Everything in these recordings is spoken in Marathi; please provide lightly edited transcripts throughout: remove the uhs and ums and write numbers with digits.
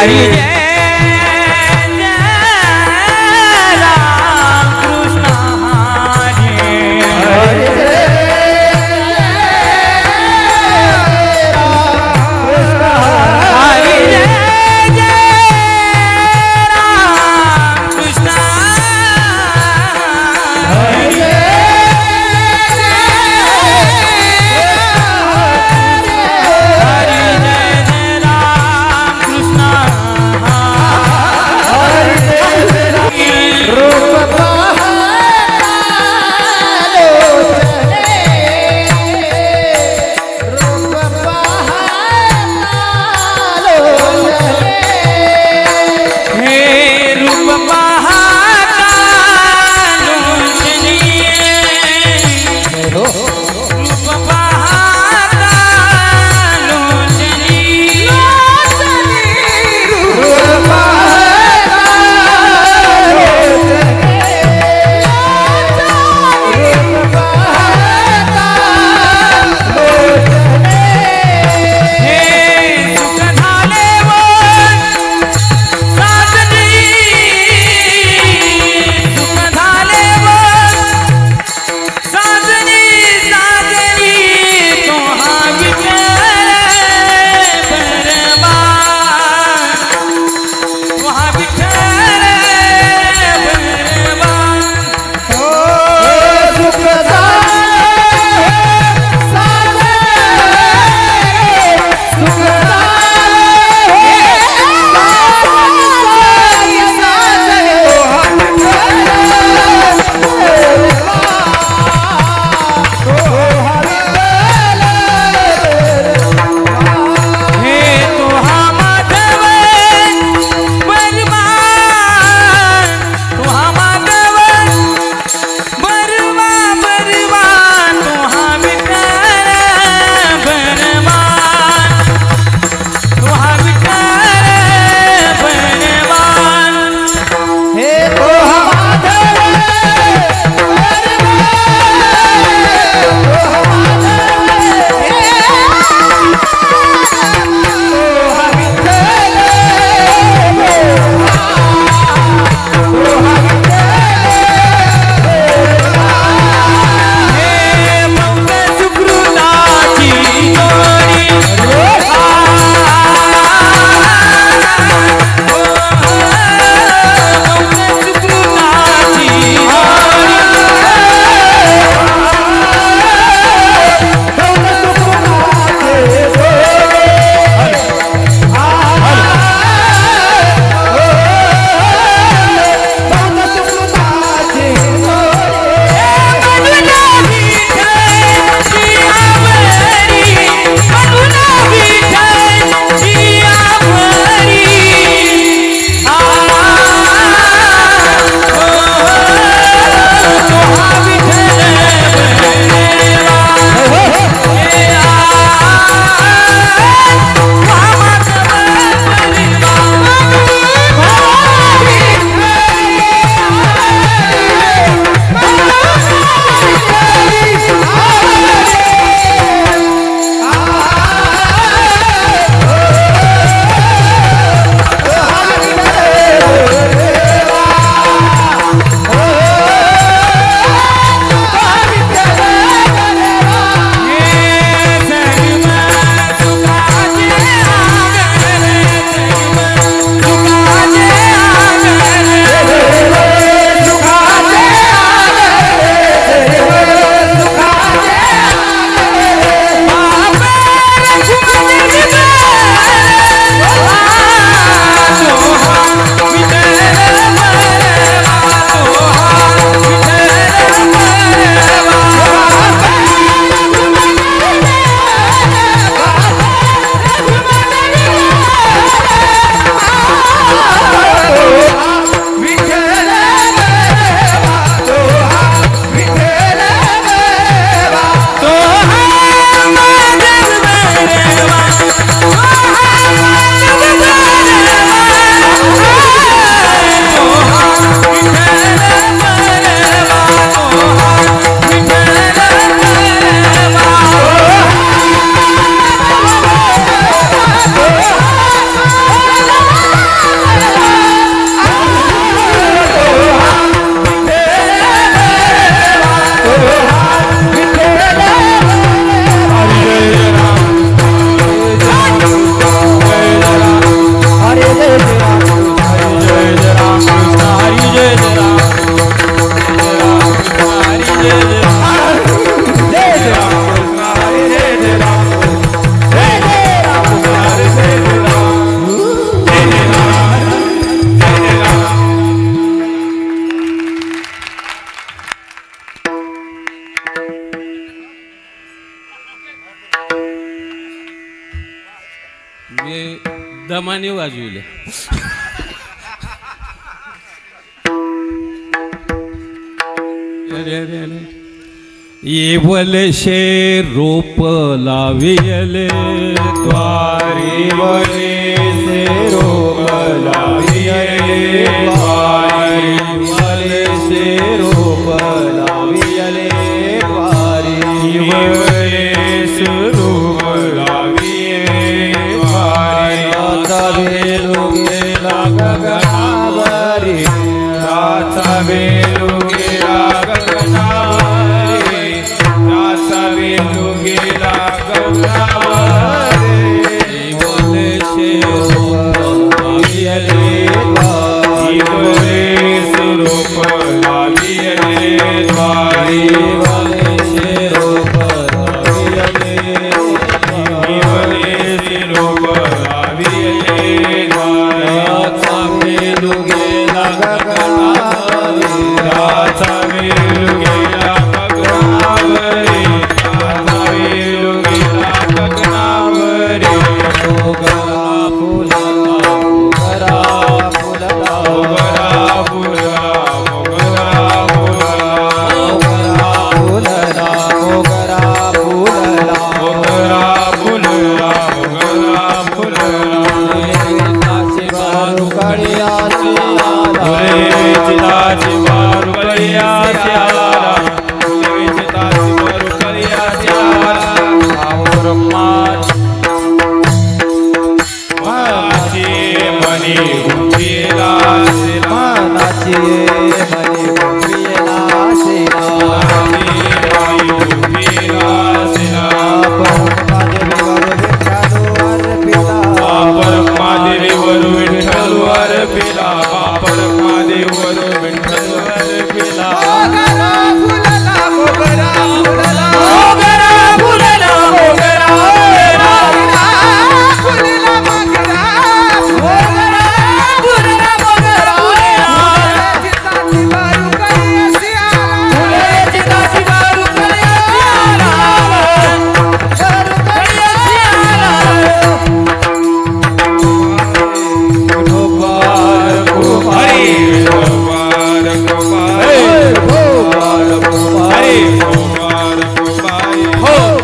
हरी जय कमानी वाजविले येवलशे रोप लावियले द्वारी वलेसे रोप लावियले द्वारी वलेसे रोप लावियले द्वारी वलेसे रोप लावियले द्वारी राता वेलू गेला गगनावरी राता वेलू गेला गगनावरी राता वेलू गेला गगनावरी वलेसे रोप लावियले रोप लावियले द्वारी वलेसे रोप लावियले वलेसे रोप लावियले द्वारी राता वेलू गेला गगनावरी राता वेलू गेला गगनावरी राता वेलू गेला गगनावरी मोगरा फुलला मोगरा फुलला मोगरा फुलला मोगरा फुलला मोगरा फुलला मोगरा फुलला मोगरा फुलला चिताची बारू कळियाची आला चिताची बारू कळियाची आला चिताची बारू कळियाची आला मनाची मनी उठेला मनाची मनी उठेला सेना मनी उठेला सेना परमादेवी वर विठ्ठल वर पिला परमादेवी वर विठ्ठल वर पिला मोगरा फुलला मोगरा फुलला मोगरा फुलला मोगरा फुलला मोगरा मोगरा फुलला मोगरा चिताची बारू कळियाची आला चिताची बारू कळियाची आला बारू कळियाची आला गोपाल गोपाल गोपाल गोपाल गोपाल गोपाल गोपाल गोपाल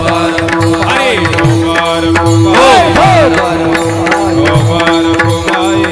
गोपाल गोपाल गोपाल गोपाल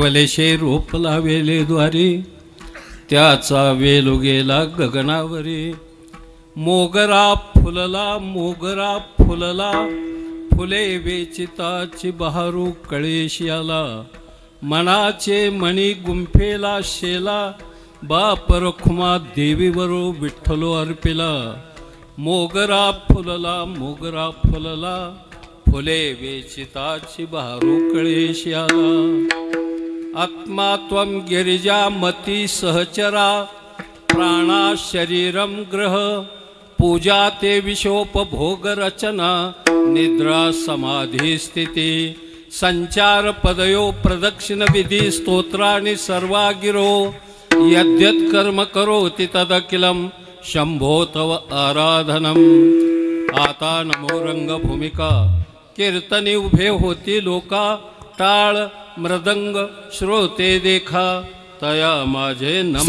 केवलेशे रूप लावेले द्वारी, त्याचा वेलू गेला गगनावरी. मोगरा फुलला, फुले वेचिताची बहारू कळेश याला. मनाचे मणी गुंफेला शेला, बाप रखुमा देवीवरो विठ्ठलो अर्पिला. मोगरा फुलला, फुले वेचिताची बहारू कळेश याला. आत्मा त्वं गिरिजा मती सहचरा, प्राणा शरीरम ग्रह. पूजा ते विषोपभोग रचना, निद्रा समाधी स्थिती. संचार पदयो प्रदक्षिण विधी, स्तोत्राणि सर्वा गिरो. यद्यत् कर्म करोति तदखिलं, शंभो तव आराधनम. आता नमो रंगभूमिका, कीर्तनी उभे होती लोका. टाळ मृदंग श्रोते देखा, तया माझे नमन.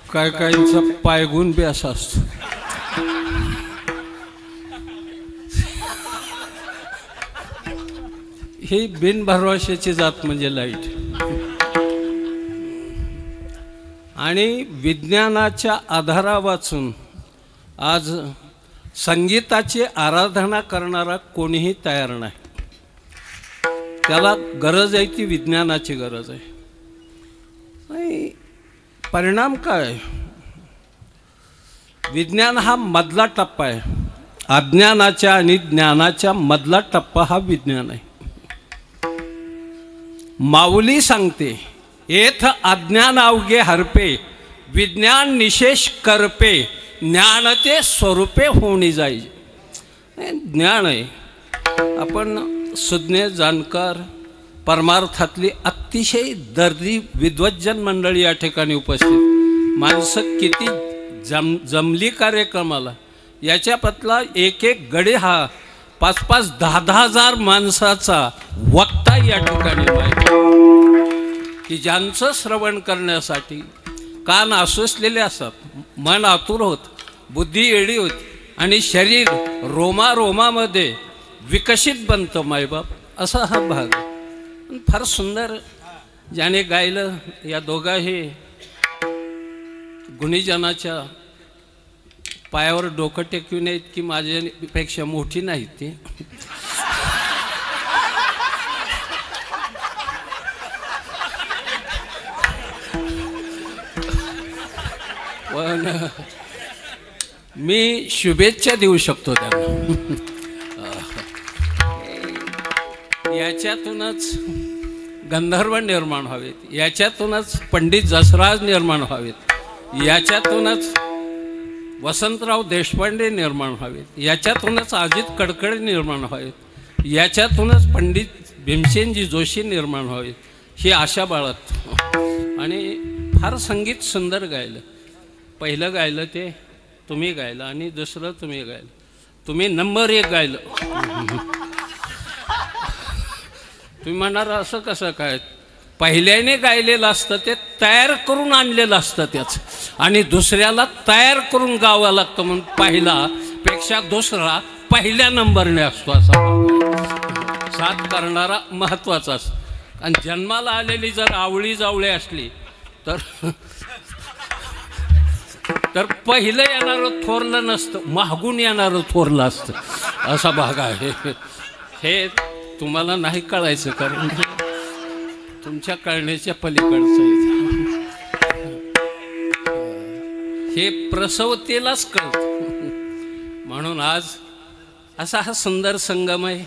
काय काहींचा पायगुण बी असा असतो. ही बिनभरवशाची जात म्हणजे लाईट. आणि विज्ञानाच्या आधारा वाचून आज संगीताची आराधना करणारा कोणीही तयार नाही. त्याला गरज आहे ती विज्ञानाची गरज आहे. नाही, परिणाम काय? विज्ञान हा मधला टप्पा आहे. अज्ञानाच्या आणि ज्ञानाच्या मधला टप्पा हा विज्ञान आहे. माऊली सांगते, येथ अज्ञान अवघे हरपे, विज्ञान निशेष करपे. ज्ञान ते स्वरूपे होणी जाई. ज्ञान आहे. आपण सुज्ञ जाणकार परमार्थातली अतिशय दर्दी विद्वज्जन मंडळी या ठिकाणी उपस्थित. माणसं किती जमली कार्यक्रमाला. याच्यापतला एक एक गडे हा 5-5, 10-10 हजार माणसाचा वक्ता या ठिकाणी पाहिजे, की ज्यांचं श्रवण करण्यासाठी कान आसुसलेले असतात, मन आतुर होत, बुद्धी एडी होती आणि शरीर रोमारोमामध्ये विकसित बनतं मायबाप. असा हा भाग फार सुंदर ज्याने गायलं. या दोघाही गुणीजनाच्या पायावर डोकं टेकवून आहेत की माझ्यापेक्षा मोठी नाहीत ती. पण मी शुभेच्छा देऊ शकतो त्यांना. याच्यातूनच गंधर्व निर्माण व्हावेत, याच्यातूनच पंडित जसराज निर्माण व्हावेत, याच्यातूनच वसंतराव देशपांडे निर्माण व्हावेत, याच्यातूनच अजित कडकडे निर्माण व्हावेत, याच्यातूनच पंडित भीमसेनजी जोशी निर्माण व्हावेत, ही आशा बाळगतो. आणि फार संगीत सुंदर गायलं. पहिलं गायलं ते तुम्ही गायलं आणि दुसरं तुम्ही गायलं. तुम्ही नंबर 1 गायलं. तुम्ही म्हणणार असं कसं काय? पहिल्याने गायलेलं असतं ते तयार करून आणलेलं असतं त्याचं, आणि दुसऱ्याला तयार करून गावं लागतं. म्हणून पहिला पेक्षा दुसरा पहिल्या नंबरने असतो. असा साथ करणारा महत्त्वाचा असतो. आणि जन्माला आलेली जर आवळी जावळे असली तर पहिलं येणारं थोरलं नसतं, मागून येणारं थोरलं असतं. असा भाग आहे. हे तुम्हाला नाही कळायचं, कारण तुमच्या कळण्याच्या पलीकडचं आहे. हे प्रसवतेलाच कळतं. म्हणून आज असा हा सुंदर संगम आहे.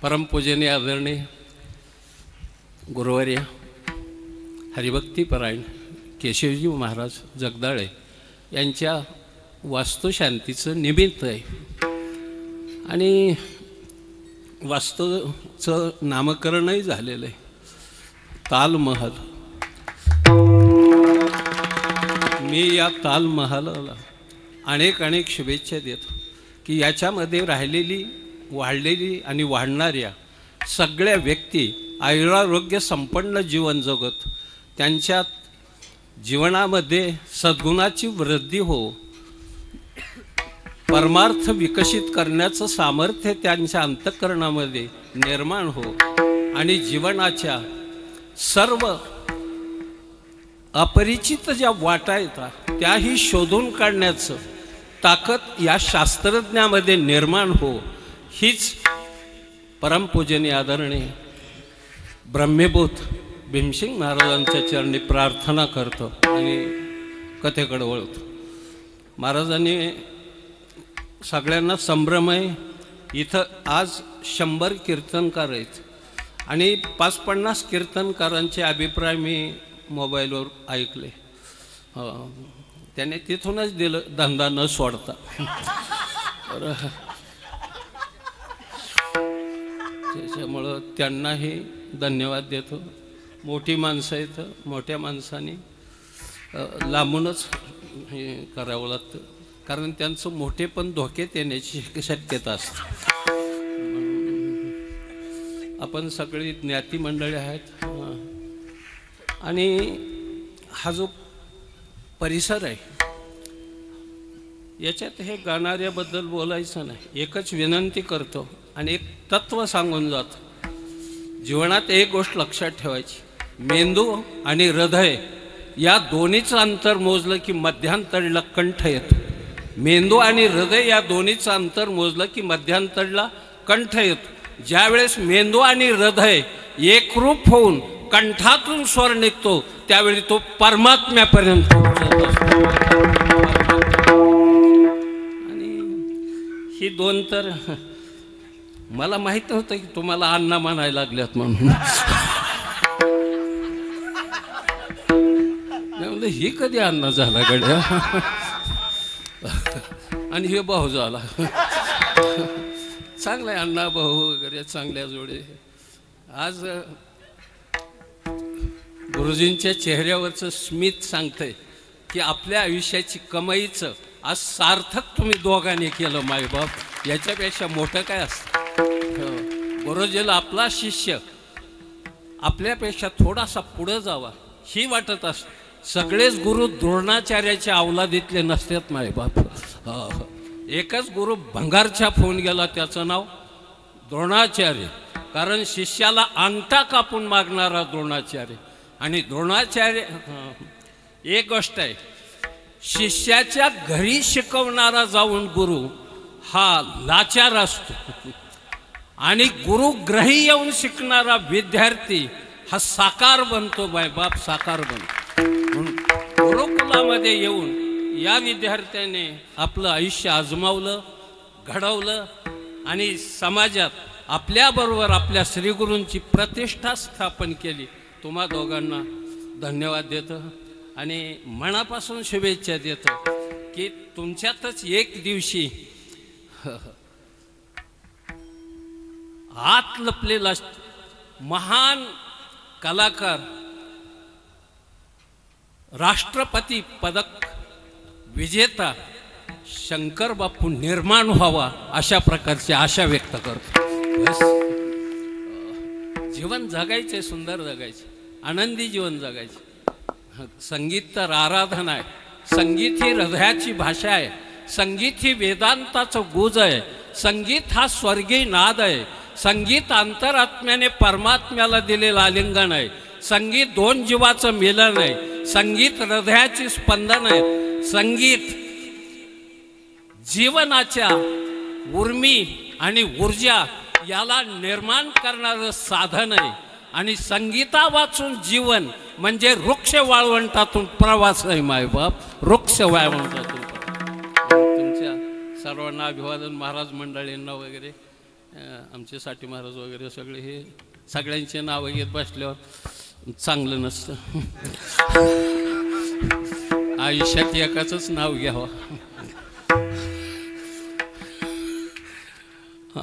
परमपूजनीय आदरणीय गुरुवर्य हरिभक्तीपरायण केशवजी महाराज जगदाळे यांच्या वास्तुशांतीचं निमित्त आहे आणि वास्तूचं नामकरणही झालेलं आहे, तालमहल. मी या तालमहलाला अनेक अनेक शुभेच्छा देतो की याच्यामध्ये राहिलेली, वाढलेली आणि वाढणाऱ्या सगळ्या व्यक्ती आयुरारोग्य संपन्न जीवन जगत त्यांच्या जीवनामध्ये सद्गुणाची वृद्धी हो, परमार्थ विकसित करण्याचं सामर्थ्य त्यांच्या अंतःकरणामध्ये निर्माण हो आणि जीवनाच्या सर्व अपरिचित ज्या वाटा येतात त्याही शोधून काढण्याचं ताकद या शास्त्रज्ञामध्ये निर्माण हो, हीच परमपूजनीय आदरणीय ब्रह्मभूत भीमसिंग महाराजांच्या चरणी प्रार्थना करतो आणि कथेकडे वळतो. महाराजांनी सगळ्यांना संभ्रम आहे. इथं आज 100 कीर्तनकार आहेत आणि 50-50 कीर्तनकारांचे अभिप्राय मी मोबाईलवर ऐकले. त्याने तिथूनच दिलं, धंदा न सोडता. त्याच्यामुळं त्यांनाही धन्यवाद देतो. मोठी माणसं आहेत, मोठ्या माणसांनी लांबूनच हे करावं लागतं कारण त्यांचं मोठेपण धोक्यात येण्याची शक्यता असते. आपण सगळी ज्ञाती मंडळी आहेत आणि हा जो परिसर आहे याच्यात हे गाणाऱ्याबद्दल बोलायचं नाही. एकच विनंती करतो आणि एक तत्व सांगून जातो. जीवनात एक गोष्ट लक्षात ठेवायची, मेंदू आणि हृदय या दोन्हीचं अंतर मोजलं की मध्यांतरला कंठ येतो. मेंदू आणि हृदय या दोन्हीचं अंतर मोजलं की मध्यांतरला कंठ येतो. ज्यावेळेस मेंदू आणि हृदय एकरूप होऊन कंठातून स्वर निघतो त्यावेळी तो परमात्म्यापर्यंत पोहोचत असतो. आणि ही दोन तर मला माहित होतं की तुम्हाला अण्णा म्हणायला लागल्यात म्हणून. ही कधी अण्णा झाला गड्या आणि हे भाऊ झाला. चांगला आहे अण्णा भाऊ वगैरे, चांगल्या जोडे. आज गुरुजींच्या चेहऱ्यावरचं स्मित सांगतंय की आपल्या आयुष्याची कमाईचं आज सार्थक तुम्ही दोघांनी केलं मायबाप. याच्यापेक्षा मोठं काय असतं. गुरुजीला आपला शिष्य आपल्यापेक्षा थोडासा पुढं जावा ही वाटत असतं. सगळेच गुरु द्रोणाचार्याच्या अवलादीतले नसतात मायबाप. एकच गुरु भंगारच्या फोन गेला, त्याचं नाव द्रोणाचार्य. कारण शिष्याला अंगठा कापून मागणारा द्रोणाचार्य. आणि द्रोणाचार्य एक गोष्ट आहे, शिष्याच्या घरी शिकवणारा जाऊन गुरु हा लाचार असतो आणि गुरुग्रही येऊन शिकणारा विद्यार्थी हा साकार बनतो बाप, साकार बनतो. म्हणून गुरुकुलामध्ये येऊन या विद्यार्थ्याने आपलं आयुष्य आजमावलं, घडवलं आणि समाजात आपल्याबरोबर आपल्या श्रीगुरूंची प्रतिष्ठा स्थापन केली. तुम्हा दोघांना धन्यवाद देतो आणि मनापासून शुभेच्छा देतो की तुमच्यातच एक दिवशी आत लपलेला महान कलाकार, राष्ट्रपती पदक विजेता शंकर बापू निर्माण व्हावा अशा प्रकारची आशा व्यक्त करतो. जीवन जगायचे, सुंदर जगायचे, आनंदी जीवन जगायचे. संगीत तर आराधना आहे, संगीत ही हृदयाची भाषा आहे, संगीत ही वेदांताचं गुज आहे, संगीत हा स्वर्गीय नाद आहे, संगीत अंतरात्म्याने परमात्म्याला दिलेलं आलिंगन आहे, संगीत दोन जीवाचं मिलन आहे, संगीत हृदयाची स्पंदन आहे, संगीत जीवनाच्या उर्मी आणि ऊर्जा याला निर्माण करणारं साधन आहे. आणि संगीता वाचून जीवन म्हणजे वृक्ष वाळवंटातून प्रवास आहे मायबाप, वृक्ष वाळवंटातून. तुमच्या सर्व सर्वांना अभिवादन. महाराज मंडळींना वगैरे, आमचे साठी महाराज वगैरे सगळे, हे सगळ्यांचे नावं घेत बसल्यावर चांगलं नसतं. आयुष्यात एकाचंच नाव घ्यावं.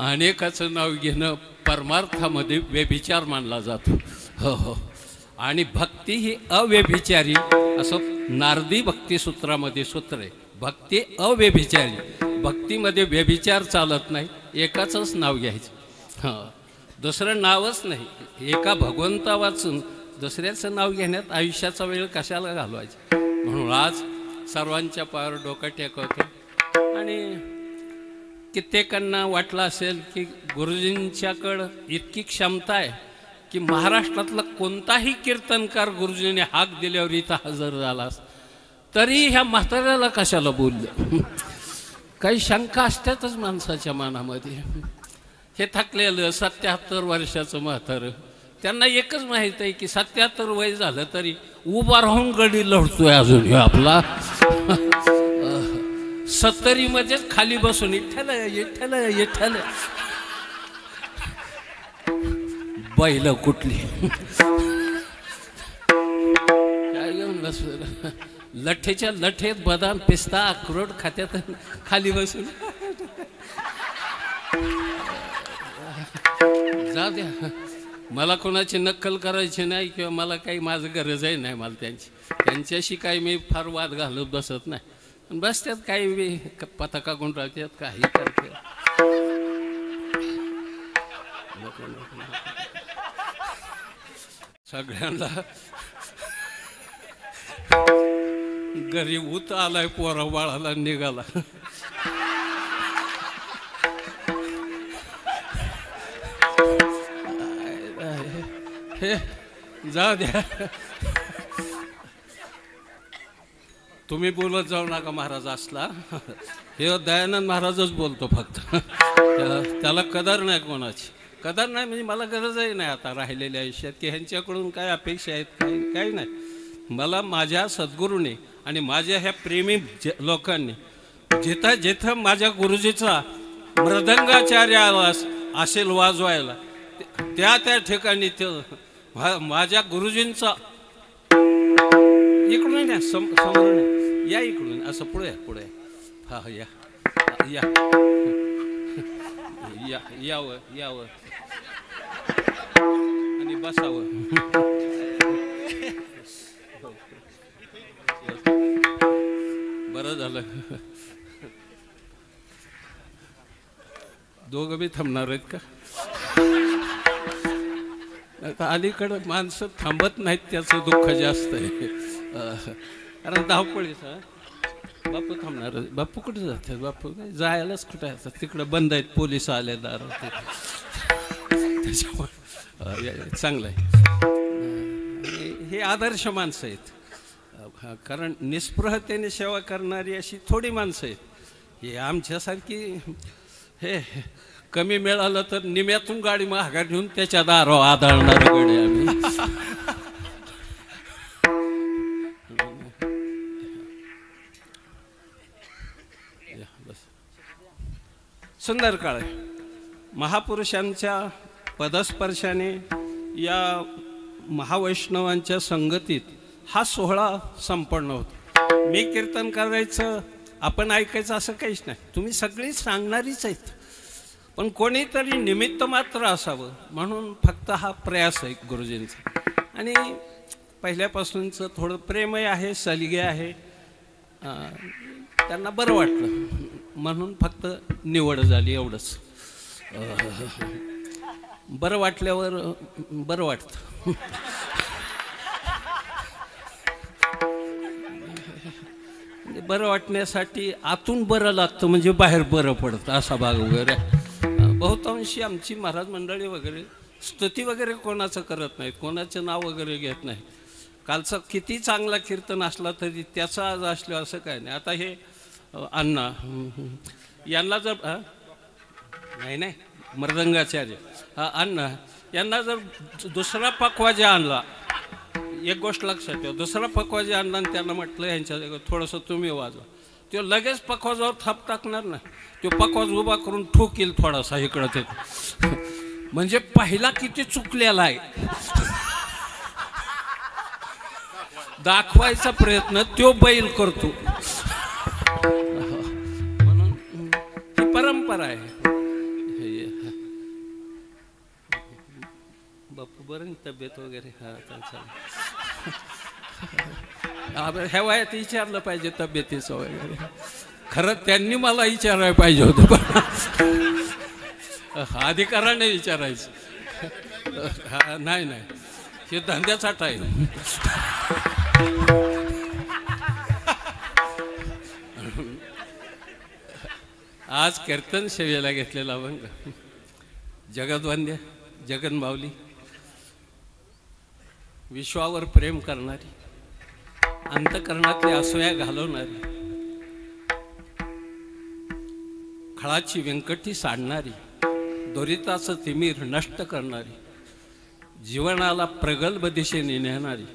अनेकाचं नाव घेणं परमार्थामध्ये व्यभिचार मानला जातो. हो हो. आणि भक्ती ही अव्यभिचारी, असं नारदी भक्तिसूत्रामध्ये सूत्र आहे. भक्ती अव्यभिचारी, भक्तीमध्ये व्यभिचार चालत नाही. एकाचंच नाव घ्यायचं. हां, दुसरं नावच नाही. एका भगवंता वाचून दुसऱ्याचं नाव घेण्यात आयुष्याचा वेळ कशाला घालवायचा. म्हणून आज सर्वांच्या पायावर डोकं टेकवतो. आणि कित्येकांना वाटलं असेल की गुरुजींच्याकडं इतकी क्षमता आहे की महाराष्ट्रातला कोणताही कीर्तनकार गुरुजींनी हाक दिल्यावर इथं हजर झालास, तरी ह्या म्हाताऱ्याला कशाला बोललं. काही शंका असतातच माणसाच्या मनामध्ये. हे थकलेलं 77 वर्षाचं म्हातारं, त्यांना एकच माहीत आहे की 77 वय झालं तरी उभा राहून गडी लढतोय अजून आपला. 70 मध्येच खाली बसून इठ्ठल इठ्ठल इठ्ठल. बैल कुठली काय घेऊन बस, लठ्ठेच्या लठ्ठेत बदाम पिस्ता अक्रोड खात्यात खाली बसून. जाऊ द्या, मला कोणाची नक्कल करायची नाही किंवा मला काही माझं गरजही नाही. मला त्यांच्याशी काही मी फार वाद घालत बसत नाही. पण बस त्यात काही पताका गुंडाळतात, काही करते. सगळ्यांना घरी ऊत आलाय, पोरा बाळाला निघाला. हे जाऊ द्या, तुम्ही बोलत जाऊ नका. महाराज असला हे दयानंद महाराजच बोलतो फक्त. त्याला कदर नाही, कोणाची कदर नाही. म्हणजे मला गरजही नाही आता राहिलेल्या आयुष्यात की ह्यांच्याकडून काय अपेक्षा आहेत, काही नाही. मला माझ्या सद्गुरूने आणि माझ्या ह्या प्रेमी लोकांनी जिथं जिथं माझ्या गुरुजीचा मृदंगाचार्य असेल वाजवायला, त्या त्या ठिकाणी ते माझ्या गुरुजींचा इकडून या समोर या, इकडून असं पुढे पुढे. हा या या या यावं यावं आणि बसावं. बरं झालं, दोघं बी थांबणार आहेत का. आता अलीकडं माणसं थांबत नाहीत, त्याचं दुःख जास्त आहे. कारण धावपळीचा बापू थांबणार. बापू कुठे जातात, बापू जायलाच कुठे असतात, तिकडं बंद आहेत, पोलिस आले दारात. त्याच्यामुळे चांगलं आहे. हे आदर्श माणसं आहेत. कारण निस्पृहतेने सेवा करणारी अशी थोडी माणसं आहेत. हे आमच्यासारखी हे कमी मिळालं तर निम्यातून गाडी महागात घेऊन त्याच्या दारावर आदळणार गडे आम्ही. सुंदर काळ आहे. महापुरुषांच्या पदस्पर्शाने या महावैष्णवांच्या संगतीत हा सोहळा संपन्न होतो. मी कीर्तन करायचं, आपण ऐकायचं असं काहीच नाही. तुम्ही सगळी सांगणारीच आहेत, पण कोणीतरी निमित्त मात्र असावं म्हणून फक्त हा प्रयास आहे गुरुजींचा. आणि पहिल्यापासूनचं थोडं प्रेमही आहे, सलिगे आहे. त्यांना बरं वाटलं म्हणून फक्त निवड झाली, एवढंच. बरं वाटल्यावर बरं वाटतं. बरं वाटण्यासाठी आतून बरं लागतं म्हणजे बाहेर बरं पडतं, असा भाग वगैरे. बहुतांशी आमची महाराज मंडळी वगैरे स्तुती वगैरे कोणाचं करत नाहीत, कोणाचं नाव वगैरे घेत नाही. कालचा किती चांगला कीर्तन असला तरी त्याचं आज असलं असं काय नाही. आता हे अण्णा यांना जर नाही मृदंगाचार्य अण्णा यांना जर दुसरा पखवाजी आणला, एक गोष्ट लक्षात ठेवा, दुसरा पखवाजी आणला आणि त्यांना म्हटलं यांच्या थोडंसं तुम्ही वाजवा, तो लगेच पकवाजावर थाप टाकणार ना, तो पकवाज उभा करून ठोकील थोडासा इकडं ते, म्हणजे पहिला किती चुकलेला आहे दाखवायचा प्रयत्न तो बैल करतो. म्हणून ही परंपरा आहे. बापू बरं तब्येत वगैरे? ह्या वयात विचारलं पाहिजे तब्येतीचं वगैरे. खरं त्यांनी मला विचारायला पाहिजे होतं, अधिकाराने विचारायचं. नाही नाही, हे धंद्याचा टाईम. आज कीर्तन सेवेला घेतलेला अभंग जगद्वंद्य जगन्माऊली, विश्वावर प्रेम करणारी, अंतकरणातली असूया घालवणारी, खळाची व्यंकटी साडणारी, दोरिताचं तिमीर नष्ट करणारी, जीवनाला प्रगल्भ दिशेने नेणारी,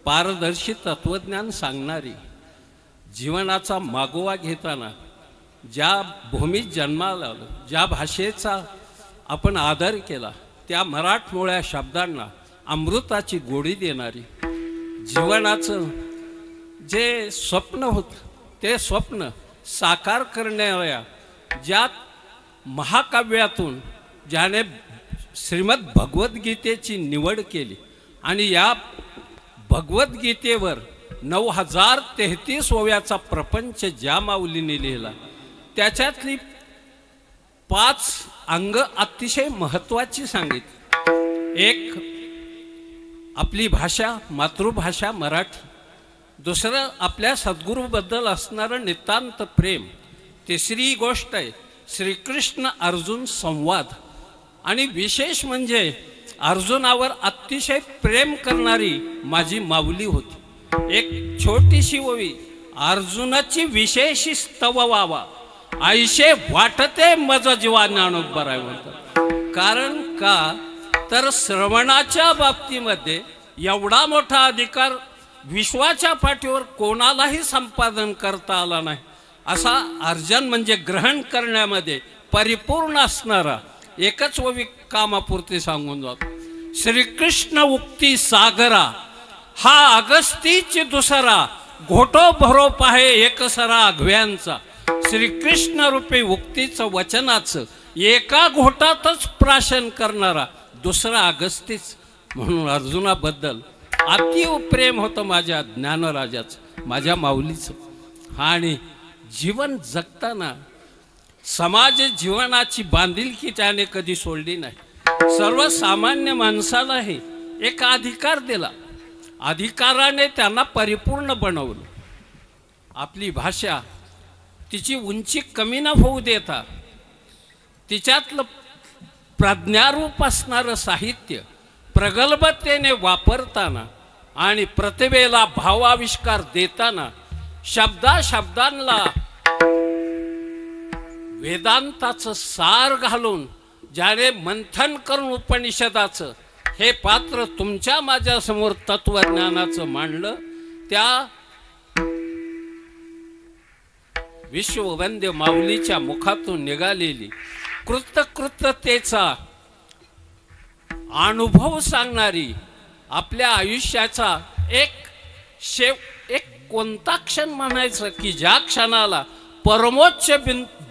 पारदर्शी तत्वज्ञान सांगणारी, जीवनाचा मागोवा घेताना ज्या भूमीत जन्माला आलो, ज्या भाषेचा आपण आदर केला, त्या मराठमोळ्या शब्दांना अमृताची गोडी देणारी, जीवनाचं जे स्वप्न होतं ते स्वप्न साकार करणाऱ्या ज्या महाकाव्यातून ज्याने श्रीमद भगवद्गीतेची निवड केली आणि या भगवद्गीतेवर 9033 ओव्याचा प्रपंच ज्या माऊलीने लिहिला, त्याच्यातली 5 अंग अतिशय महत्त्वाची सांगितली. एक, आपली भाषा मातृभाषा मराठी. दुसरं, आपल्या सद्गुरूबद्दल असणारं नितांत प्रेम. तिसरी गोष्ट आहे श्रीकृष्ण अर्जुन संवाद. आणि विशेष म्हणजे अर्जुनावर अतिशय प्रेम करणारी माझी माऊली होती. एक छोटीशी ओवी, अर्जुनाची विशेष स्तव व्हावा आईशे वाटते मज जीवा ज्ञानोबराय म्हणतात. कारण का तर श्रवणाच्या बाबतीमध्ये एवढा मोठा अधिकार विश्वाच्या पाठीवर कोणालाही संपादन करता आला नाही. असा अर्जन म्हणजे ग्रहण करण्यामध्ये परिपूर्ण असणारा एकच ओवी कामापुरती सांगून जातो. श्रीकृष्ण उक्ती सागरा हा अगस्तीची दुसरा, घोटो भरो पाहे एकसरा आघव्यांचा. श्रीकृष्ण रूपी उक्तीचं वचनाचं एका घोटातच प्राशन करणारा दुसरा अगस्तीच. म्हणून अर्जुनाबद्दल अतिव प्रेम होतं माझ्या ज्ञानराजाचं, माझ्या माऊलीचं. आणि जीवन जगताना समाज जीवनाची बांधिलकी त्याने कधी सोडली नाही. सर्वसामान्य माणसालाही एक अधिकार दिला, अधिकाराने त्यांना परिपूर्ण बनवलं. आपली भाषा तिची उंची कमी न होऊ देता तिच्यातलं प्रज्ञारूप असणारं साहित्य प्रगल्भतेने वापरताना आणि प्रतिभेला भावाविष्कार देताना शब्दांना वेदांताचं सार घालून ज्याने मंथन करून उपनिषदाचं हे पात्र तुमच्या माझ्यासमोर तत्वज्ञानाचं मांडलं, त्या विश्ववंद्य माऊलीच्या मुखातून निघालेली कृतकृत्यतेचा अनुभव सांगणारी, आपल्या आयुष्याचा एक कोणता क्षण म्हणायचं की ज्या क्षणाला परमोच्च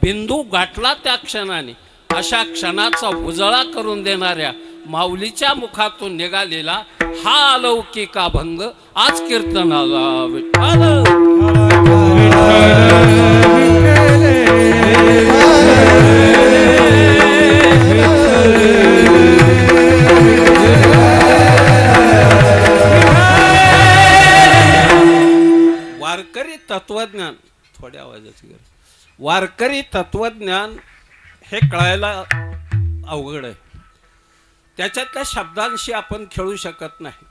बिंदू गाठला, त्या क्षणाने अशा क्षणाचा उजळा करून देणाऱ्या माऊलीच्या मुखातून निघालेला हा अलौकिक अभंग आज कीर्तनाला. वारकरी तत्वज्ञान, थोड्या आवाजाची गरज. वारकरी तत्वज्ञान हे कळायला अवघड आहे. त्याच्यातल्या शब्दांशी आपण खेळू शकत नाही,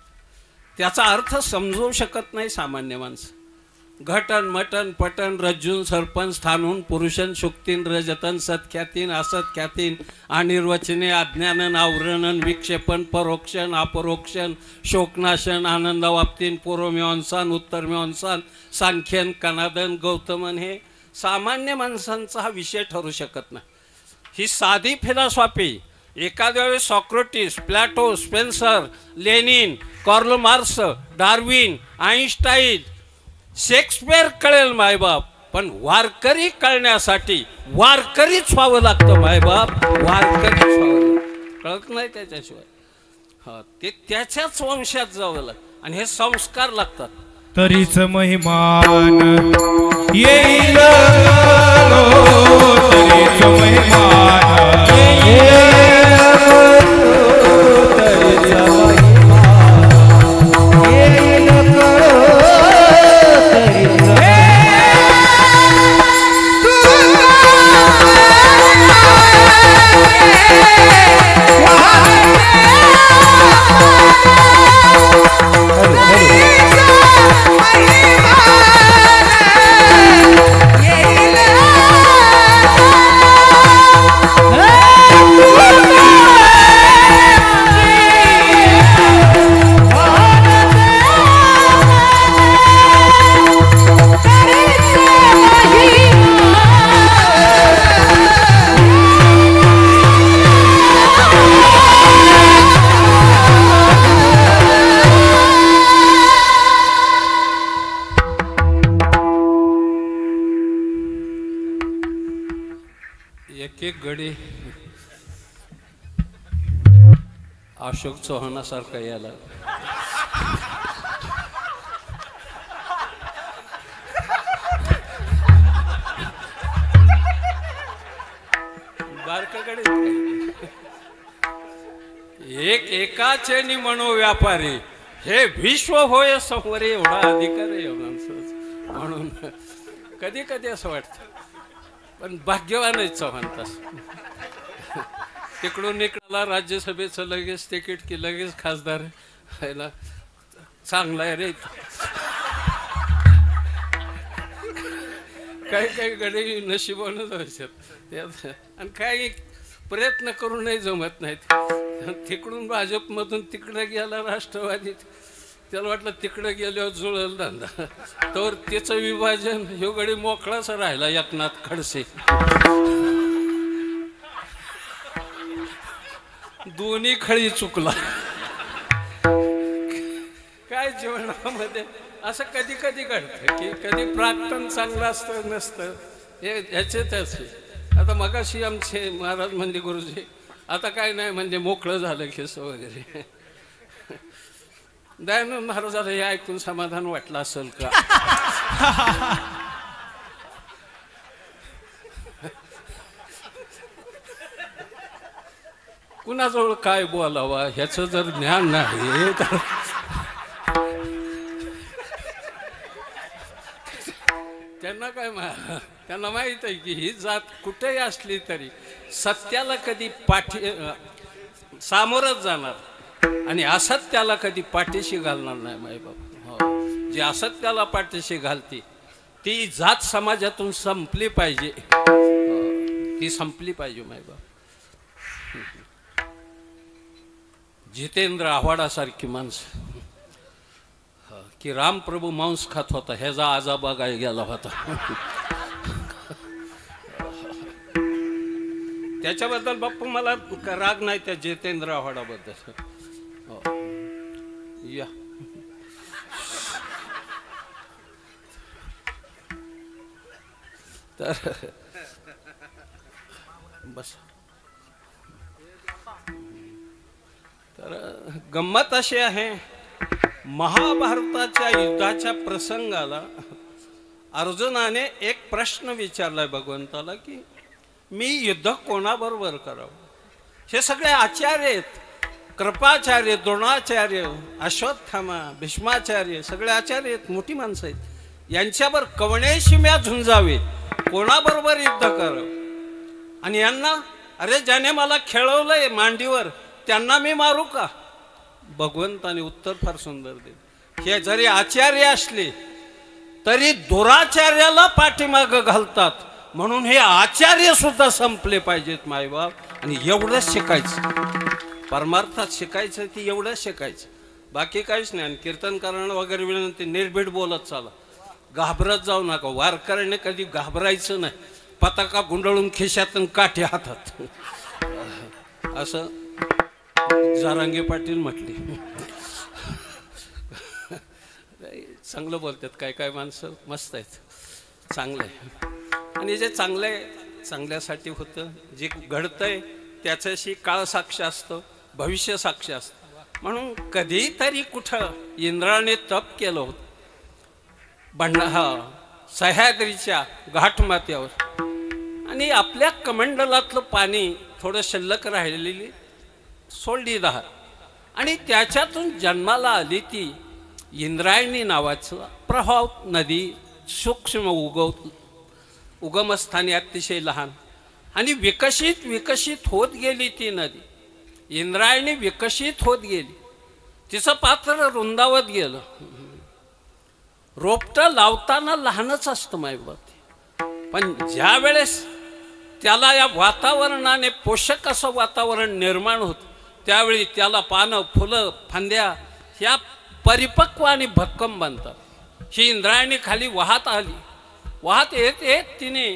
त्याचा अर्थ समजवू शकत नाही सामान्य माणसं. घटन मटन पटन रज्जून सरपण स्थानून पुरुषन शुक्तीन रजतन सत्ख्यातीन असत्ख्यातीन अनिर्वचने अज्ञानन आवरणन विक्षेपण परोक्षण अपरोक्षण शोकनाशन आनंदवाप्तीन पूर्वमीमांसान उत्तरमीमांसान सांख्यन कनादन गौतमन हे सामान्य माणसांचा हा विषय ठरू शकत नाही. ही साधी फिलॉसॉफी एखाद्या वेळेस Socrates, plateau, Spencer, Lenin, Karl Marx, Darwin, Einstein, Shakespeare कळेल मायबाप, पण वारकरी कळण्यासाठी वारकरीच व्हावं लागतं मायबाप, वारकरीच व्हावं कळत नाही त्याच्याशिवाय. हा ते त्याच्याच वंशात जावं लागतं आणि हे संस्कार लागतात. तरीच महिमान येईल तरीच महिमान एक गडी अशोक चव्हाणासारखा याला बारकाकडे एक एकाचे मनोव्यापारी हे विश्व होय समोर एवढा अधिकार आहे माणसाचा. म्हणून कधी कधी असं वाटतं पण भाग्यवान आहे चव्हाण तास. तिकडून निघाला राज्यसभेचं लगेच तिकीट की लगेच खासदार व्हायला चांगला आहे रे. काही काही गडी नशिबानं जायच्यात आणि काही प्रयत्न करूनही जमत नाहीत. तिकडून भाजपमधून तिकडे गेला राष्ट्रवादीत, त्याला वाटलं तिकडे गेल्यावर जुळल धंदा, तर त्याचं विभाजन ह्यो गडी मोकळाच राहिला एकनाथ खडसे. दोन्ही खळी चुकला. काय जीवनामध्ये असं कधी कधी घडतं की कधी प्राक्तन चांगलं असतं नसतं हे ह्याचे त्याचे. आता मगाशी आमचे महाराज म्हणजे गुरुजी आता काय नाही म्हणजे मोकळं झालं केस वगैरे. दयानंद महाराजाला हे ऐकून समाधान वाटलं असेल का? कुणाजवळ काय बोलावा ह्याचं जर ज्ञान नाही तर त्यांना काय त्यांना माहित आहे की ही जात कुठेही असली तरी सत्याला कधी सामोरच जाणार आणि असत्याला कधी पाठीशी घालणार नाही मायबाप. जी असत्याला पाठीशी घालते ती जात समाजातून संपली पाहिजे, ती संपली पाहिजे मायबाप. जितेंद्र आव्हाडासारखी माणसं की रामप्रभू मांस खात होता ह्याचा आजाबा काय गेला होता. त्याच्याबद्दल बाप्पू मला राग नाही त्या जितेंद्र आव्हाडाबद्दल. या तर बस. तर गंमत अशी आहे, महाभारताच्या युद्धाच्या प्रसंगाला अर्जुनाने एक प्रश्न विचारलाय भगवंताला की मी युद्ध कोणाबरोबर करावं. हे सगळे आचार्य आहेत, कृपाचार्य, द्रोणाचार्य, अश्वत्थामा, भीष्माचार्य, सगळे आचार्य आहेत, मोठी माणसं आहेत. यांच्यावर कवणेशी म्या झुंजावे, कोणाबरोबर युद्ध करावं. आणि यांना अरे ज्याने मला खेळवलंय मांडीवर त्यांना मी मारू का? भगवंताने उत्तर फार सुंदर दिले. हे जरी आचार्य असले तरी दुराचार्याला पाठीमागं घालतात. म्हणून हे आचार्य सुद्धा संपले पाहिजेत मायबाप. आणि एवढंच शिकायचं, परमार्थात शिकायचं ती एवढंच शिकायचं, बाकी काहीच नाही. आणि कीर्तन करणं वगैरे विनंती निर्भीड बोलत चाला, घाबरत जाऊ नका. वारकऱ्याने कधी घाबरायचं नाही. पताका गुंडळून खिशातून काठी हातात, असं जारांगे पाटील म्हटले. चांगलं बोलतात काय काय माणसं, मस्त आहेत, चांगलं आहे. आणि जे चांगलं आहे चांगल्यासाठी होतं. जे घडतंय त्याच्याशी काळ साक्ष असतं, भविष्य साक्ष असतं. म्हणून कधीतरी कुठं इंद्राने तप केलं होतं सह्याद्रीच्या घाटमाथ्यावर, आणि आपल्या कमंडलातलं पाणी थोडं शिल्लक राहिलेली सोडली धार, आणि त्याच्यातून जन्माला आली ती इंद्रायणी नावाचं प्रभाव नदी. सूक्ष्म उगमस्थानी अतिशय लहान, आणि विकसित होत गेली ती नदी. इंद्रायणी विकसित होत गेली, तिचं पात्र रुंदावत गेलं. रोपटं लावताना लहानच असतं मायबाप, पण ज्या वेळेस त्याला या वातावरणाने पोषक असं वातावरण निर्माण होतं, त्यावेळी त्याला पानं, फुलं, फांद्या ह्या परिपक्व आणि भक्कम बनतात. ही इंद्रायणी खाली वाहत आली. वाहत येत येत तिने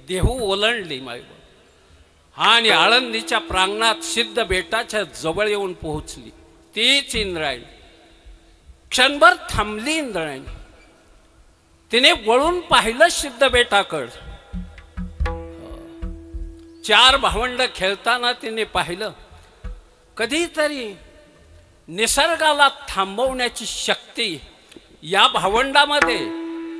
देहू ओलांडली मायबाप, आणि आळंदीच्या प्रांगणात सिद्ध बेटाच्या जवळ येऊन पोहोचली. तीच इंद्रायणी. क्षणभर थांबली इंद्रायणी. तिने वळून पाहिलं सिद्ध बेटाकड. 4 भावंड खेळताना तिने पाहिलं. कधीतरी निसर्गाला थांबवण्याची शक्ती या भावंडामध्ये,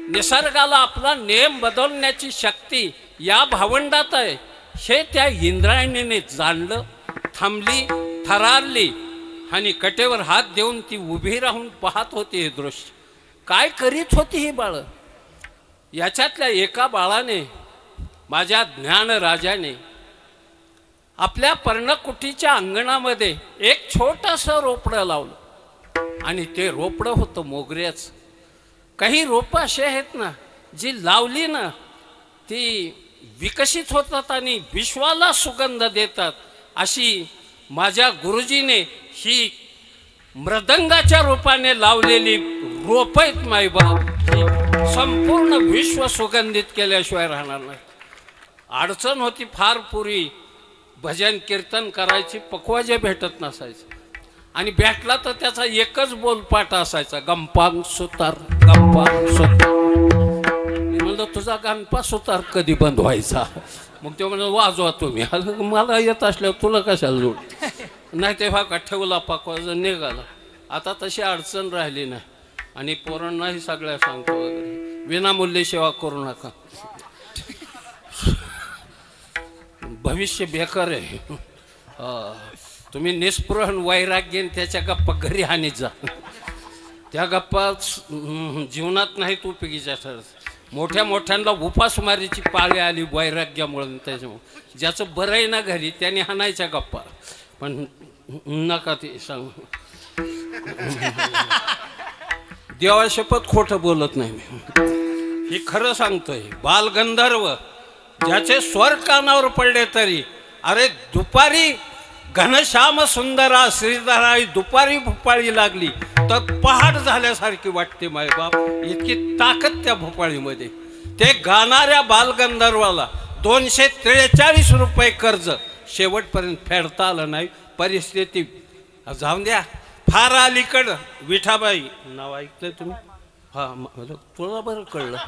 निसर्गाला आपला नेम बदलण्याची शक्ती या भावंडात आहे, हे त्या इंद्रायणीने जाणलं. थांबली, थरारली, आणि कटेवर हात देऊन ती उभी राहून पाहत होती हे दृश्य. काय करीत होती ही बाळ? याच्यातल्या एका बाळाने, माझ्या ज्ञानराजाने, आपल्या पर्णकुटीच्या अंगणामध्ये एक छोटंसं रोपडं लावलं, आणि ते रोपडं होतं मोगऱ्याचं. काही रोपं अशी आहेत ना, जी लावली ना ती विकसित होतात आणि विश्वाला सुगंध देतात. अशी माझ्या गुरुजीने ही मृदंगाच्या रूपाने लावलेली रोपं आहेत मायबाप. संपूर्ण विश्व सुगंधित केल्याशिवाय राहणार नाही. अडचण होती फार. पूर्वी भजन कीर्तन करायची, पक्वाजे भेटत नसायचं, आणि भेटला तर त्याचा एकच बोलपाट असायचा, गंपांग सुतार, गंपांग सुतार. मी म्हणलं तुझा गणपा सुतार कधी बंद व्हायचा? मग ते म्हणलं वाजवा तुम्ही. मला येत असल्यावर तुला कशाला जोड? नाही तेव्हा का ठेवला पकवाजा निघाला. आता तशी अडचण राहिली नाही, आणि पोरांनाही सगळ्या सांगतो वगैरे, विनामूल्य सेवा करू नका, भविष्य बेकार आहे. तुम्ही निस्पृहन वैराग्यन त्याच्या गप्पा घरी हानीत जा. त्या गप्पा जीवनात नाहीत उपयोगीच्या ठरत. मोठ्या मोठ्यांना उपासमारीची पाळी आली वैराग्यामुळे. त्याच्यामुळे ज्याचं बरं आहे ना घरी त्याने हाणायच्या गप्पा, पण नका ते सांग. देवा शपथ खोटं बोलत नाही मी, हे खरं सांगतोय. बालगंधर्व ज्याचे स्वर कानावर पडले तरी, अरे दुपारी घनश्याम सुंदरा श्रीधरा दुपारी भोपाळी लागली तर पहाट झाल्यासारखी वाटते मायबाप. इतकी ताकद त्या भोपाळीमध्ये. ते गाणाऱ्या बालगंधर्वाला 243 रुपये कर्ज शेवटपर्यंत फेडता आलं नाही. परिस्थिती जाऊन द्या. फार अलीकडं विठाबाई नाव ऐकलंय तुम्ही? हां, तुला बरं कळलं.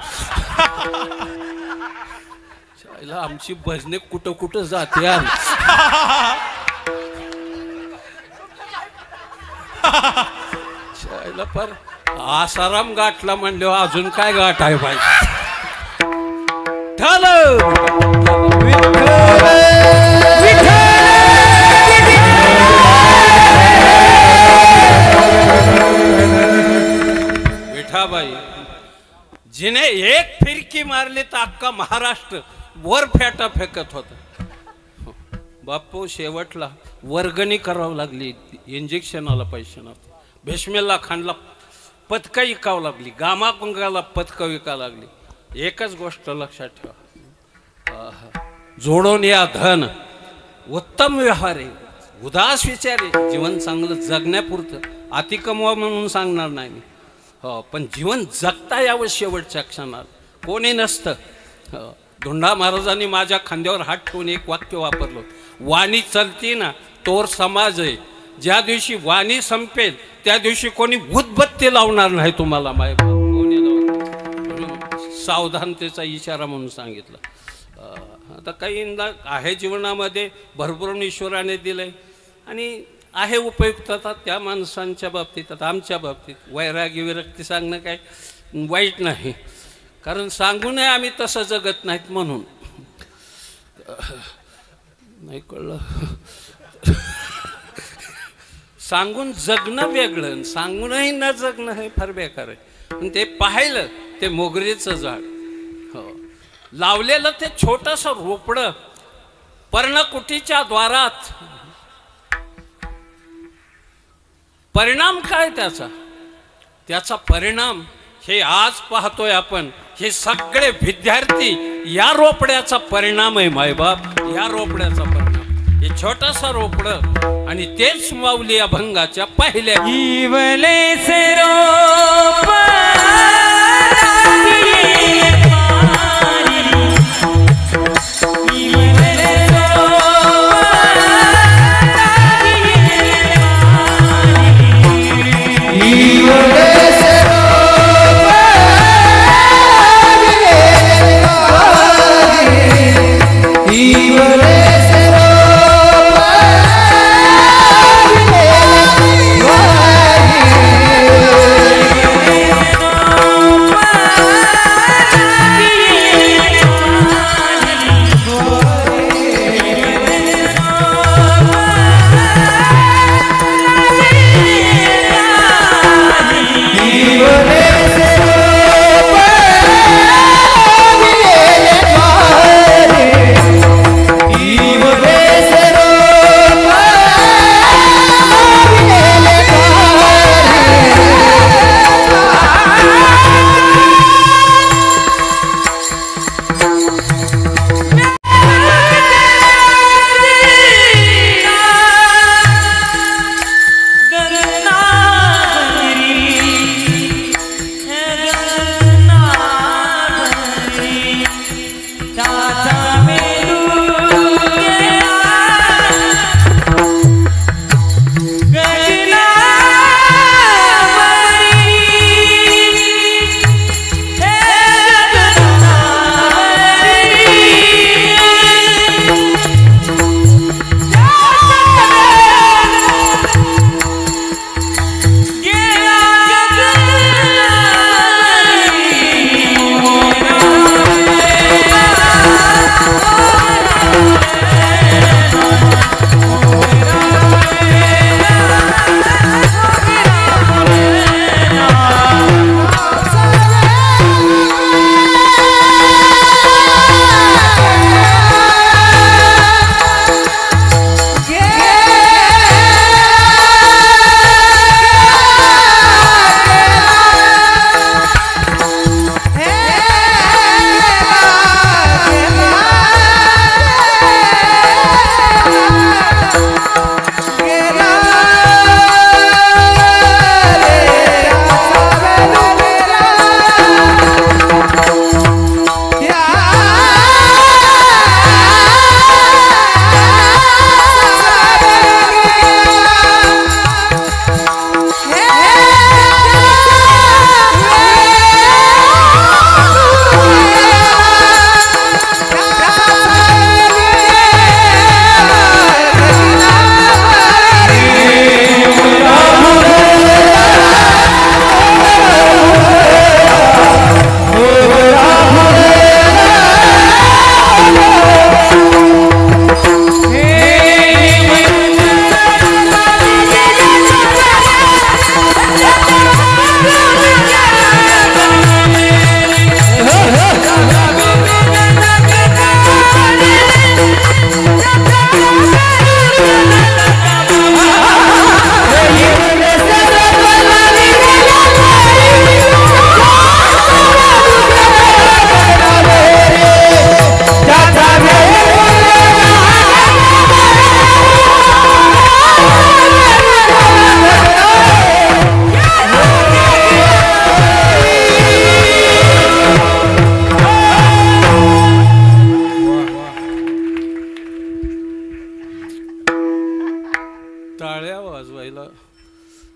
आमची भजने कुठं कुठं जाते. पर आसाराम गाठला म्हणल्यावर अजून काय गाठ आहे भाई. विठाबाई जिने एक फिरकी मारली तर अख्खा महाराष्ट्र वर फेटा फेकत होता. बापू शेवटला वर्गणी करावं लागली. इंजेक्शनाला पैसे नव्हते. भीष्मेला खांडला पदकं विकावं लागली, गामागुंगाला पदकं विकावं लागली. एकच गोष्ट लक्षात ठेवा, जोडून या धन, उत्तम व्यवहार आहे, उदास विचार आहे. जीवन चांगलं जगण्यापुरतं, अति कमवा म्हणून सांगणार नाही मी. हो, पण जीवन जगता यावं शेवटच्या क्षणात. कोणी नसतं. धोंडा महाराजांनी माझ्या खांद्यावर हात ठेवून एक वाक्य वापरलं, वाणी चलती ना तोर समाज आहे. ज्या दिवशी वाणी संपेल त्या दिवशी कोणी उदबत्ती लावणार नाही तुम्हाला. कोणी सावधानतेचा इशारा म्हणून सांगितलं. आता काही आहे जीवनामध्ये भरभरून ईश्वराने दिलंय आणि आहे उपयुक्तता त्या माणसांच्या बाबतीत. आता आमच्या बाबतीत वैरागी विरक्ती सांगणं काय वाईट नाही, कारण सांगू नये आम्ही तसं जगत नाहीत म्हणून. नाही कळलं. सांगून जगणं वेगळं, सांगूनही न जगणं हे फार बेकार आहे. पण ते पाहिलं ते मोगरीचं झाड, हो, लावलेलं ते छोटंसं रोपडं पर्णकुटीच्या द्वारात, परिणाम काय त्याचा परिणाम हे आज पाहतोय आपण. हे सगळे विद्यार्थी या रोपड्याचा परिणाम आहे मायबाप, या रोपड्याचा परिणाम. हे छोटंसं रोपडं आणि तेच माऊली अभंगाच्या पहिल्या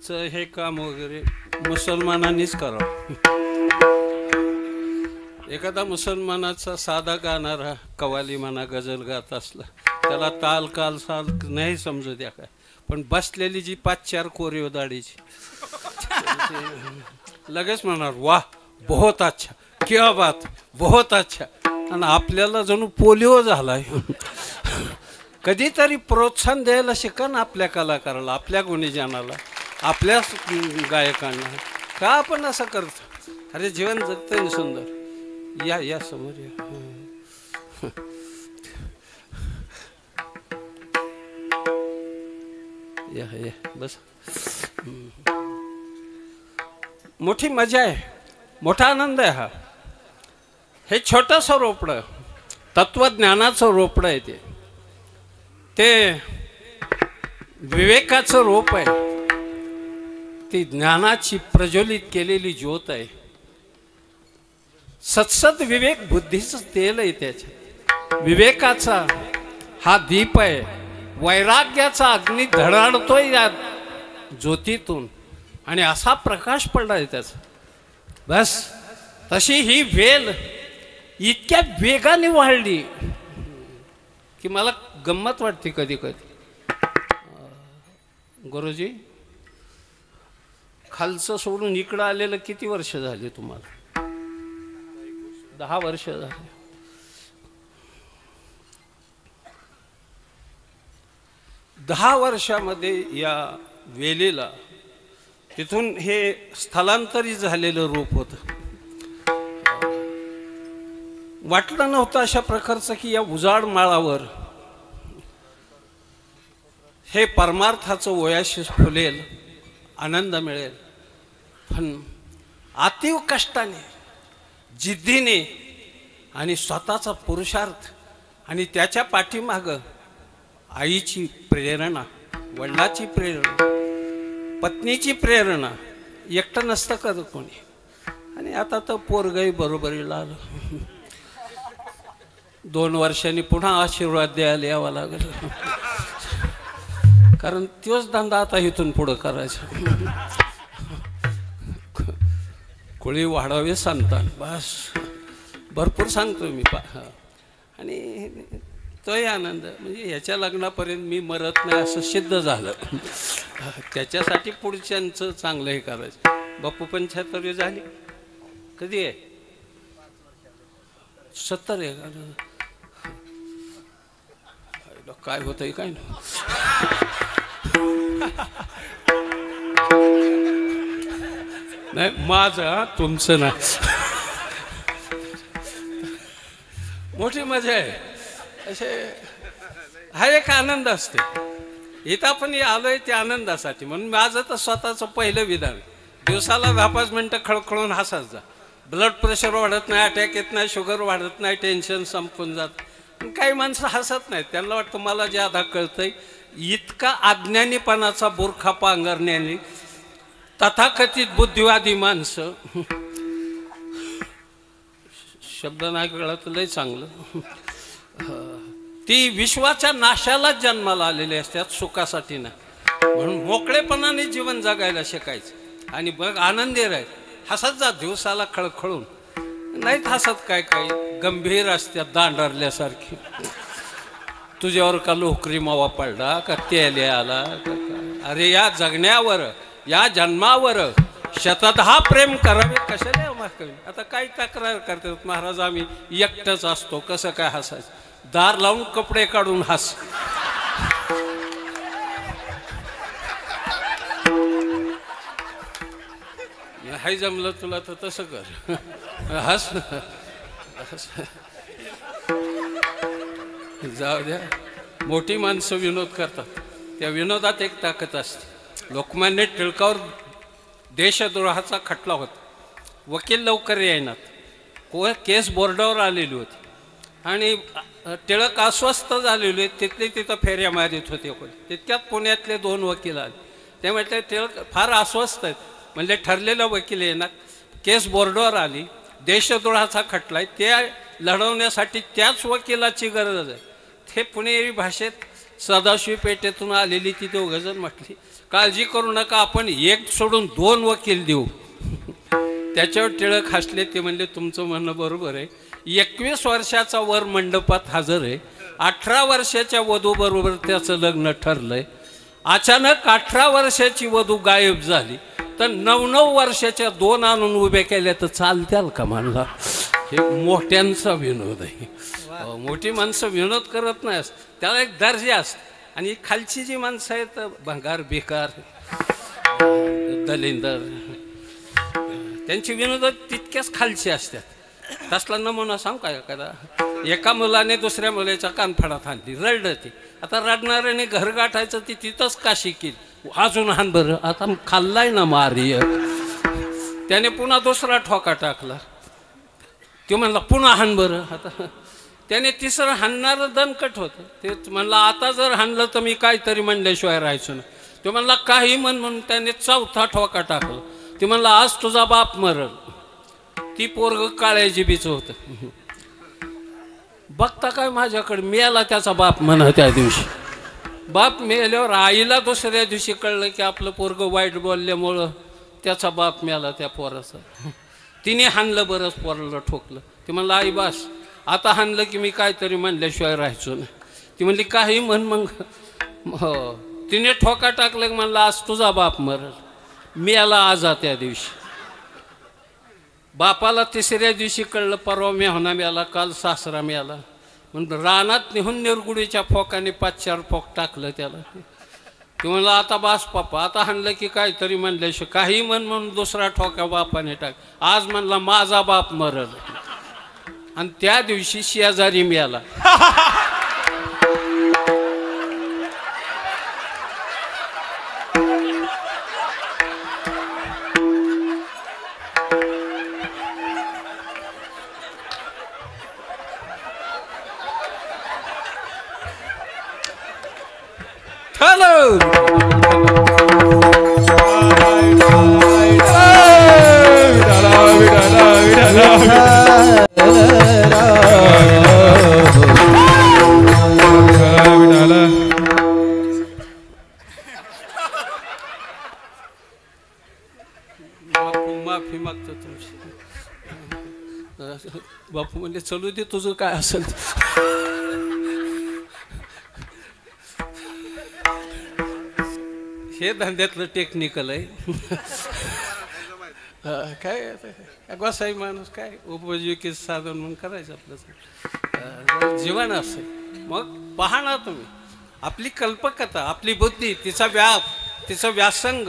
हे काम वगैरे मुसलमानांनीच करावं. एखादा मुसलमानाचा साधा गाणारा कवाली म्हणा गझल गात असला त्याला ताल काल साल नाही समजू द्या काय, पण बसलेली जी 5-4 कोरीव दाढीची लगेच म्हणणार वाह बहुत अच्छा, क्या बात, बहुत अच्छा. आणि आपल्याला जणू पोलिओ झालाय. कधीतरी प्रोत्साहन द्यायला शिका ना आपल्या कलाकाराला, आपल्या गुणीजनाला, आपल्या गायकांना. का आपण असं करतो? अरे जीवन जगतंय सुंदर. या या समोर या या बस. मोठी मजा आहे, मोठा आनंद आहे हा. हे छोटंसं रोपडं तत्वज्ञानाचं रोपडं आहे. ते विवेकाचं रोप आहे. ती ज्ञानाची प्रज्वलित केलेली ज्योत आहे. सत्सद विवेक बुद्धीचं तेल आहे त्याच्यात. विवेकाचा हा दीप आहे. वैराग्याचा अग्नी धडाडतोय या ज्योतीतून आणि असा प्रकाश पडलाय त्याचा. बस तशी ही वेल इतक्या वेगाने वाढली की मला गंमत वाटते कधी कधी. गुरुजी खालचं सोडून इकडं आलेलं किती वर्ष झाली तुम्हाला? 10 वर्ष झाले. 10 वर्षामध्ये या वेलीला तिथून हे स्थलांतरित झालेलं रूप होतं. वाटलं नव्हतं अशा प्रकारचं की या उजाड माळावर हे परमार्थाचं ओयाशीस फुलेल, आनंद मिळेल. पण अतीव कष्टाने, जिद्दीने आणि स्वतःचा पुरुषार्थ आणि त्याच्या पाठीमागं आईची प्रेरणा, वडिलाची प्रेरणा, पत्नीची प्रेरणा, एकटं नसतं करत कोणी. आणि आता तर पोरगही बरोबरीला आलं. 2 वर्षांनी पुन्हा आशीर्वाद द्यायला यावं लागेल, कारण तोच धंदा आता इथून पुढं करायचा. कोळी वाढावे संतान, बस भरपूर सांगतो मी. आणि तोही आनंद म्हणजे याच्या लग्नापर्यंत मी मरत नाही असं सिद्ध झालं. त्याच्यासाठी पुढच्यांचं चांगलं हे करायचं. बापू 75 झाली. कधी आहे? 70 आहे का? काय होतंय काय ना. नाही माझं, तुमचं ना. मोठी मजा आहे. असे हा एक आनंद असते. इथं आपण आलोय ते आनंदासाठी. म्हणून माझं तर स्वतःचं पहिलं विधान, दिवसाला 10-5 मिनटं खळखळून हसत जा. ब्लड प्रेशर वाढत नाही, अटॅक येत नाही, शुगर वाढत नाही, टेन्शन संपून जात. काही माणसं हसत नाहीत. त्यांना वाटतं मला जे आधा कळतंय. इतका अज्ञानीपणाचा बुरखा पांघरण्याने तथाकथित बुद्धिवादी माणसं, शब्द नाही कळत लय चांगलं, ती विश्वाच्या नाशालाच जन्माला आलेली असतात, सुखासाठी नाही. म्हणून मोकळेपणाने जीवन जगायला शिकायचं. आणि बघ आनंदी राह, हसत जा दिवसाला खळखळून. नाहीत हसत काय काही गंभीर असतात दांडरल्यासारखी. तुझ्यावर का लोकरी मावा पडला का तेल आला का? अरे या जगण्यावर, या जन्मावर 110 प्रेम करावे कशाला. आता काही तक्रार करतात महाराज आम्ही एकटंच असतो, कसं काय हसायचं? दार लावून कपडे काढून हस. हाय जमलं तुला तर तसं कर, हस. जाऊ द्या. मोठी माणसं विनोद करतात, त्या विनोदात एक ताकद असते. लोकमान्य टिळकावर देशद्रोहाचा खटला होता. वकील लवकर येईनात. केस बोर्डावर आलेली होती आणि टिळक अस्वस्थ झालेले. तिथले तिथं फेऱ्या मारित होते. तितक्यात पुण्यातले 2 वकील आले. ते म्हटले टिळक फार अस्वस्थ आहेत. म्हणजे ठरलेलं वकील येणार. केस बोर्डावर आली, देशद्रोहाचा खटला आहे, ते लढवण्यासाठी त्याच वकिलाची गरज आहे. ते पुणेरी भाषेत सदाशिव पेठेतून आलेली ती 2 जण म्हटली काळजी करू नका, आपण एक सोडून 2 वकील देऊ. त्याच्यावर टिळक हसले. ते म्हणले तुमचं म्हणणं बरोबर आहे. 21 वर्षाचा वर मंडपात हजर आहे. 18 वर्षाच्या वधूबरोबर त्याचं लग्न ठरलंय. अचानक 18 वर्षाची वधू गायब झाली तर 9 वर्षाच्या 2 आणून उभ्या केल्या तर चालत्याल का म्हणला. हे मोठ्यांचा विनोद आहे. मोठी माणसं विनोद करत नाही, त्याला एक दर्जा असतो. आणि खालची जी माणसं आहेत भंगार बेकार दलिंदर, त्यांची विनोद तितक्याच खालची असतात. तसला नमुना सांग काय एखादा. एका मुलाने दुसऱ्या मुलाच्या कानफडात आणली, रडलं ती. आता रडणाऱ्याने घर गाठायचं ती तिथंच काशी केली. अजून हान बरं, आता खाल्लाय ना मारी. त्याने पुन्हा दुसरा ठोका टाकला. तो म्हणला पुन्हा हान बरं. आता त्याने तिसरं हाणणारं दणकट होतं. ते म्हणला आता जर हाणलं तर मी काहीतरी म्हणल्याशिवाय राहायचो ना. तो म्हणला काही म्हणून त्याने 4था ठोका टाकला. ते म्हणला आज तुझा बाप मरल. ती पोरग काळ्या जिबीचं होतं. बघता काय माझ्याकडे मेला त्याचा बाप म्हणा. त्या दिवशी बाप मेल्यावर आईला दुसऱ्या दिवशी कळलं की आपलं पोरग वाईट बोलल्यामुळं त्याचा बाप मेला त्या पोराचा. तिने हाणलं, बरंच पोराला ठोकलं. ते म्हणलं आई बास आता हाणलं की मी काहीतरी म्हणल्याशिवाय राहायचो ना. ती म्हणली काही म्हण मग. हो, तिने ठोका टाकलं की म्हणलं आज तुझा बाप मरल. मेला आजा त्या दिवशी. बापाला तिसऱ्या दिवशी कळलं परवा मेहना मेला, काल सासरा मेला. म्हणून रानात निहून निरगुडीच्या फोकाने 5-4 फोक टाकलं त्याला. ते म्हणलं आता बास पप्पा आता हाणलं की काहीतरी म्हणल्याशिवाय काही म्हणून दुसरा ठोका बापाने टाक. आज म्हणला माझा बाप मरल. आणि त्या दिवशी शेजारी मेला. माफी मागतो तुमची. बापू म्हणजे चलू दे तुझं काय असेल. हे धंद्यातलं टेक्निकल आहे. काय गोसाई माणूस काय उपजीविकेचं साधन म्हणून करायचं आपलं जीवन असेल. मग पहा ना तुम्ही आपली कल्पकता, आपली बुद्धी, तिचा व्याप, तिचं व्यासंग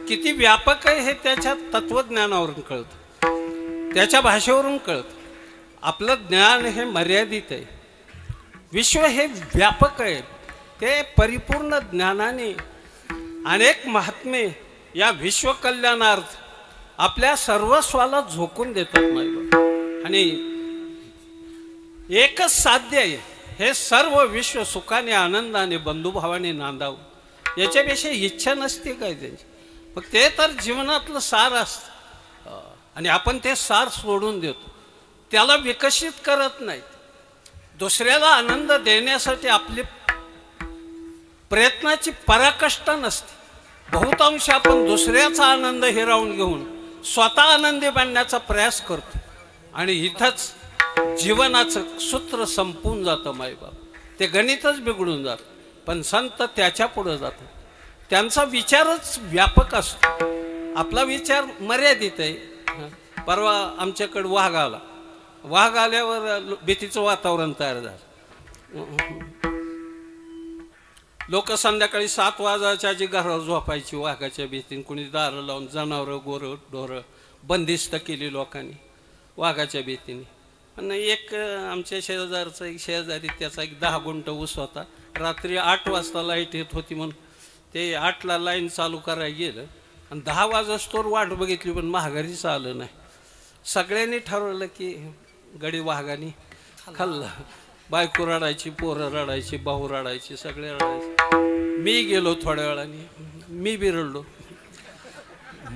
किती व्यापक आहे हे त्याच्या तत्वज्ञानावरून कळतं, त्याच्या भाषेवरून कळतं. आपलं ज्ञान हे मर्यादित आहे, विश्व हे व्यापक आहे. ते परिपूर्ण ज्ञानाने अनेक महात्मे या विश्वकल्याणार्थ आपल्या सर्वस्वाला झोकून देतात मायबाप. आणि एकच साध्य आहे, हे सर्व विश्व सुखाने आनंदाने बंधुभावाने नांदावं. याच्यापेक्षा इच्छा नसते काय त्यांची. मग ते तर जीवनातलं सार असतं आणि आपण ते सार सोडून देतो, त्याला विकसित करत नाहीत. दुसऱ्याला आनंद देण्यासाठी आपली प्रयत्नाची पराकाष्ठा नसते. बहुतांश आपण दुसऱ्याचा आनंद हिरावून घेऊन स्वतः आनंदी बनण्याचा प्रयास करतो आणि इथंच जीवनाचं सूत्र संपून जातं मायबाप. ते गणितच बिघडून जातं. पण संत त्याच्या पुढे जातात, त्यांचा विचारच व्यापक असतो, आपला विचार मर्यादित आहे. परवा आमच्याकडे वाघ आला. वाघ आल्यावर भीतीचं वातावरण तयार झालं. लोक संध्याकाळी 7 वाजायच्या आधी घरावर झोपायची वाघाच्या भीतीने. कुणी दारं लावून जनावरं गोरं ढोरं बंदिस्त केली लोकांनी वाघाच्या भीतीने. आणि एक आमच्या शेजारचा एक शेजारी, त्याचा एक 10 गुंठ ऊस होता. रात्री 8 वाजता लाईट येत होती म्हणून ते 8ला लाईन चालू करायला गेलं आणि 10 वाजस्तोवर वाट बघितली पण महागारीच आलं नाही. सगळ्यांनी ठरवलं की गडी वाघाने खाल्लं. बायको रडायची, पोरं रडायची, भाऊ रडायची, सगळे रडायचे. मी गेलो थोड्या वेळाने, मी बी रडलो.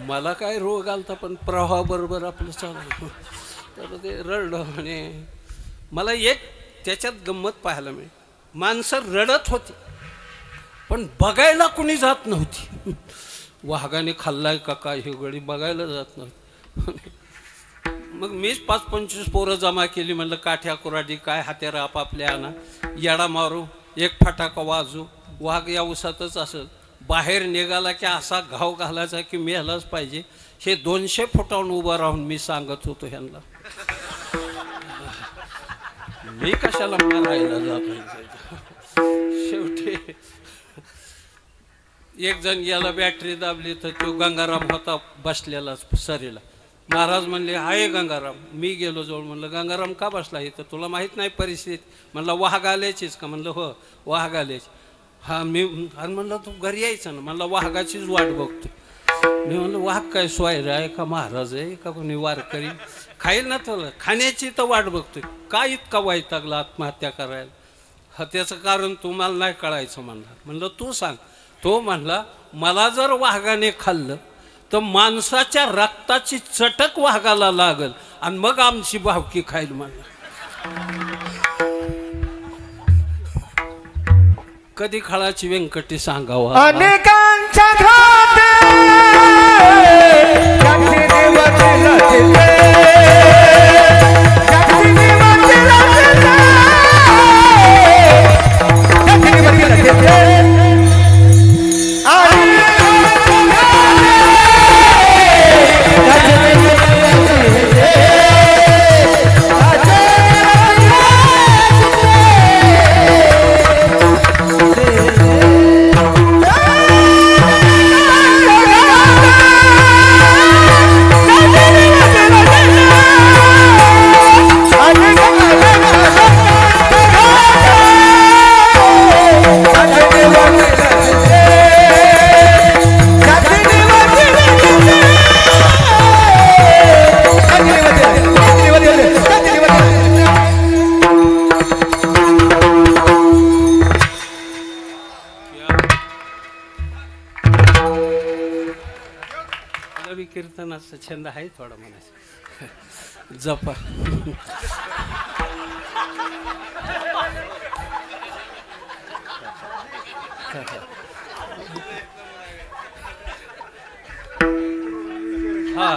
मला काय रोग आलता पण प्रवाहाबरोबर आपलं चाललं. तर ते रडलं. आणि मला एक त्याच्यात गंमत पाहायला मिळेल. माणसं रडत होती पण बघायला कुणी जात नव्हती. वाघाने खाल्लाय का काय ही गडी बघायला जात नव्हती. मग मीच 5-25 पोरं जमा केली. म्हणलं काठ्या कुराडी काय हात्यारं आपापल्या आणा, येडा मारू, एक फटाका वाजू, वाघ या उसातच असेल, बाहेर निघाला की असा घाव घालायचा की मेलाच पाहिजे. हे 200 फुटावून उभं राहून मी सांगत होतो ह्यांना. मी कशाला मारायला जातो. शेवटी एक जण गेला, बॅटरी दाबली तर तो गंगाराम होता बसलेला सरीला. महाराज म्हणले आहे गंगाराम. मी गेलो जवळ. म्हणलं गंगाराम का बसला इथं, तुला माहीत नाही परिस्थिती. म्हणलं वाघ आल्याचीच का. म्हणलं हो वाघ आल्याची. हा मी आणि म्हणलं तू घरी यायचं ना. म्हणलं वाघाचीच वाट बघतो. मी म्हणलं वाघ काय स्वायर आहे का महाराज आहे का कोणी वारकरी, खाईल ना तुला, खाण्याची तर वाट बघतोय. का इतका वैतागला आत्महत्या करायला. हा त्याचं कारण तुम्हाला नाही कळायचं. म्हणलं तू सांग. तो म्हणला मला जर वाघाने खाल्लं तर माणसाच्या रक्ताची चटक वाघाला लागल आणि मग आमची भावकी खाईल. म्हणला कधी खळाची व्यंकटी सांगावा. अनेकांच्या घात कीर्तनाचा छंद आहे थोडा म्हणायचं. जपा हा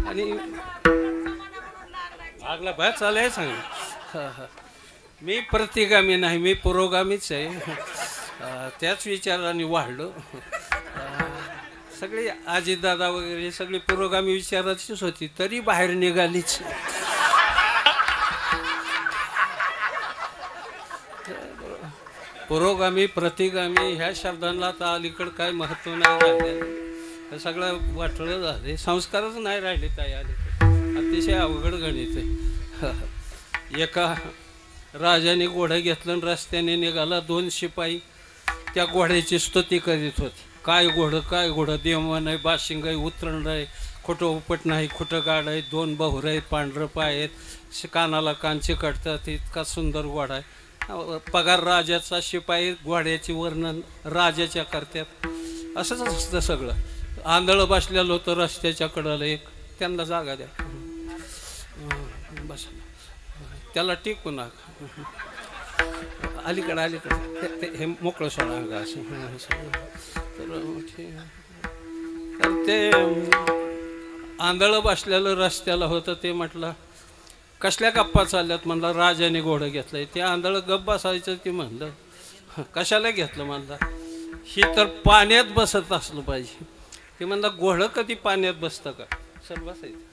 आणि आगला बाहेर चालाय सांग. मी प्रतिगामी नाही, मी पुरोगामीच आहे. त्याच विचाराने वाढलो. सगळे आजीदादा वगैरे सगळी पुरोगामी विचाराचीच होती, तरी बाहेर निघालीच. पुरोगामी प्रतिगामी ह्या शब्दांना तर अलीकडं काय महत्त्व नाही राहिले. हे सगळं वाटलं झाले, संस्कारच नाही राहिले ताई अलीकडे. अतिशय अवघड गणित आहे. एका राजाने घोडं घेतलं आणि रस्त्याने निघाला. 2 शिपाई त्या घोड्याची स्तुती करीत होते. काय घोडं देवान आहे, बाशिंग आहे, उतरण आहे, खोटं उपट नाही, खोटं गाड आहे, 2 बहुर आहेत, पांढरं पाय आहेत, कानाला कांचे काढतात, इतका सुंदर घोडा आहे. पगार राजाचा शिपाई घोड्याचे वर्णन राजाच्या करतात. असंच असतं सगळं. आंधळं बसलेलं होतं रस्त्याच्या कडेला एक, त्यांना जागा द्या बस, त्याला टिकू नका. अलीकडे हे मोकळं सोडा अंगा असं. तर ते आंधळं बसलेलं रस्त्याला होतं. ते म्हटलं कसल्या गप्पा चालल्यात. म्हणलं राजाने घोडं घेतलंय. ते आंधळं गप्प बसायचं. ते म्हणलं कशाला घेतलं. म्हणलं ही तर पाण्यात बसत असलं पाहिजे. ते म्हणलं घोडं कधी पाण्यात बसतं का. सर बसायचं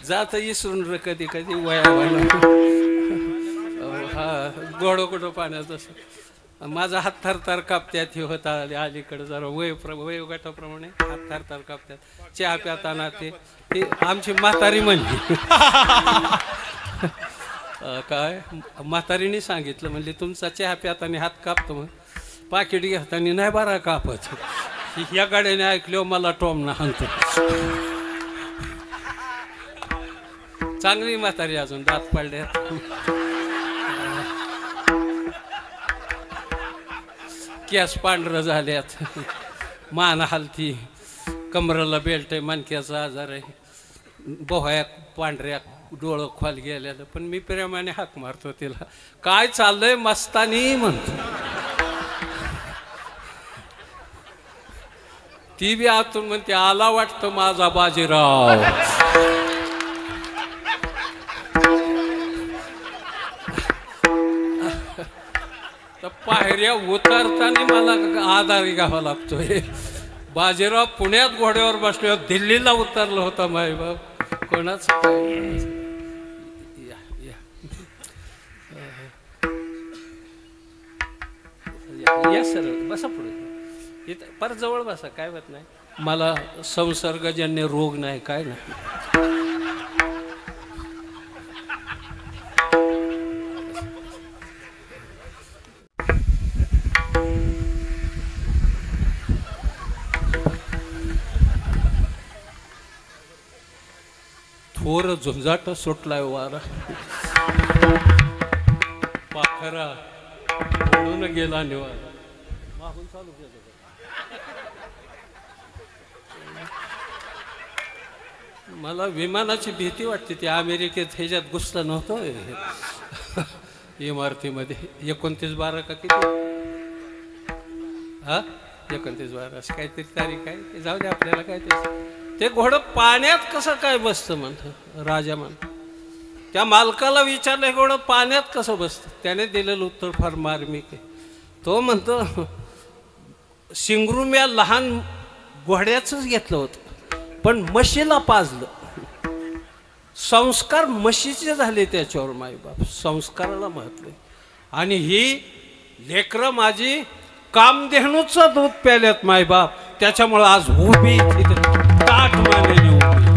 जात इसरून रे कधी कधी वया हा घोडं कुठं पाण्यात असं. माझा हात थरथर कापत्यात हे होता. अलीकडे जरा वयोगटाप्रमाणे हात थरथर कापत्यात. चहा प्याताना ते आमची म्हातारी म्हणली. काय म्हातारीने सांगितलं, म्हणले तुमचा चहा प्याताना हात कापतो, मग पाकिट घेताना नाही बरा कापत. या गाड्याने ऐकलं मला टोमना हाणतो. चांगली म्हातारी, अजून दात पडले. केस पांढरं झाल्यात, मान हालती, कमरेला बेल्ट आहे, मणक्याचा आजार आहे, बोह्या पांढऱ्या, डोळं खोल गेलेलं. पण मी प्रेमाने हाक मारतो तिला, काय चाललंय मस्तानी म्हणतो. ती बी आतून म्हणते आला वाटतं माझा बाजीराव. तर पायऱ्या उतरताना मला आधार घ्यावा लागतोय. बाजीराव पुण्यात घोड्यावर बसलो, दिल्लीला उतरलं होतं माय बाप, कोणाचं काय. या सर बसा पुढे, इथं परत जवळ बसा, काय होत नाही. मला संसर्गजन्य रोग नाही, काय नाही. थोर झुंजाट सुटलाय वारा, पाखरा ओढून गेला निवारा. मागून चालू केलं. मला विमानाची भीती वाटते. ती अमेरिकेत ह्याच्यात घुसलं नव्हतं इमारतीमध्ये. 29/12 का किती, हा 29/12 असं काहीतरी तारीख आहे. ते जाऊ दे आपल्याला काय. ते घोडं पाण्यात कसं काय बसतं म्हणतं राजा. म्हणतो त्या मालकाला विचारलं घोडं पाण्यात कसं बसतं. त्याने दिलेलं उत्तर फार मार्मिक आहे. तो म्हणतो शिंगरूम्या लहान घोड्याचंच घेतलं होतं, पण म्हशीला पाजलं. संस्कार म्हशीचे झाले त्याच्यावर माईबाप, संस्काराला महत्व आहे. आणि ही लेकरं माझी कामधेनूचं दूध प्याल्यात माईबाप, त्याच्यामुळं आज उभी ताट मानेली उभी.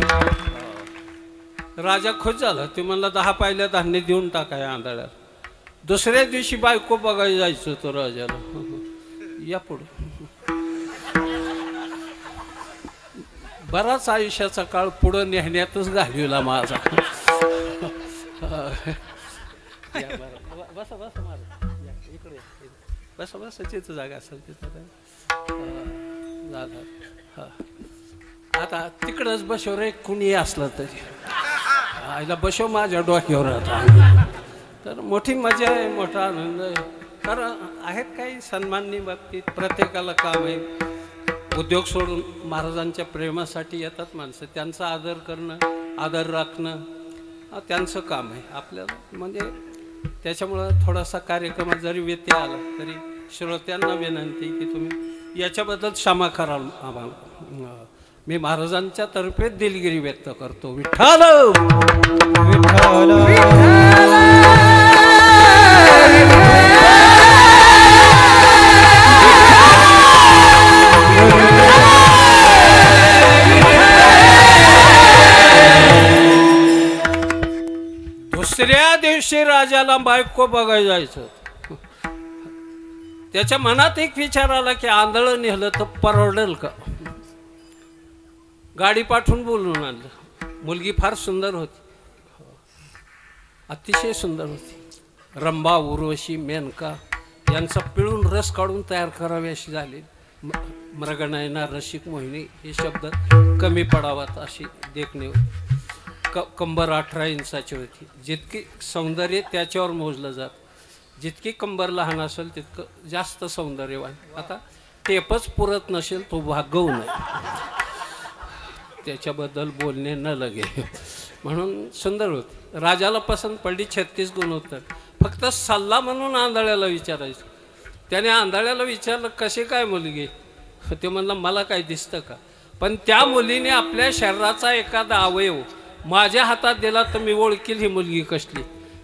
राजा खुश झाला. ते म्हणला 10 पायल्या धान्य देऊन टाकाय आंधळ्याला. दुसऱ्या दिवशी बायको बघायला जायचं होतं राजाला. या पुढे बराच आयुष्याचा काळ पुढं नेण्यातच घालविला माझा. बसा बसा माझा इकडे बसा बसा, तिथं जागा असेल तिथं झालं. हा आता तिकडंच बसव रे, कुणी असलं तरी आईला बसव माझ्या डोक्यावर आता. तर मोठी मजा आहे, मोठा आनंद आहे. तर आहेत काही सन्माननी बाबतीत प्रत्येकाला काम आहे. उद्योग सोडून महाराजांच्या प्रेमासाठी येतात माणसं. त्यांचा आदर करणं, आदर राखणं त्यांचं काम आहे आपल्याला. म्हणजे त्याच्यामुळं थोडासा कार्यक्रमात जरी व्यत्यय आला तरी श्रोत्यांना विनंती की तुम्ही याच्याबद्दल क्षमा कराल आम्हाला. मी महाराजांच्या तर्फे दिलगिरी व्यक्त करतो. विठ्ठल दुसऱ्या दिवशी राजाला बायको बघायला जायचं. त्याच्या मनात एक विचार आला की आंधळं नेलं तर परवडेल का. गाडी पाठवून बोलून आणलं. मुलगी फार सुंदर होती, अतिशय सुंदर होती. रंभा, उर्वशी, मेनका यांचा पिळून रस काढून तयार करावी अशी झाली. मृगनयना, रसिक, मोहिनी हे शब्द कमी पडावात अशी देखणी होती. कंबर 18 इंचाची होती. जितकी सौंदर्य त्याच्यावर मोजलं जात. जितकी कंबर लहान असेल तितकं जास्त सौंदर्यवान. आता टेपच पुरत नसेल तो भागवू नये, त्याच्याबद्दल बोलणे न लगे. म्हणून सुंदर होती. राजाला पसंत पडली. 36 गुणोत्तर. फक्त सल्ला म्हणून आंधळ्याला विचारायचं. त्याने आंधळ्याला विचारलं कशी काय मुलगी. ते म्हणलं मला काय दिसतं का. पण त्या मुलीने आपल्या शरीराचा एखादा अवयव माझ्या हातात दिला तर मी ओळखील ही मुलगी कसली.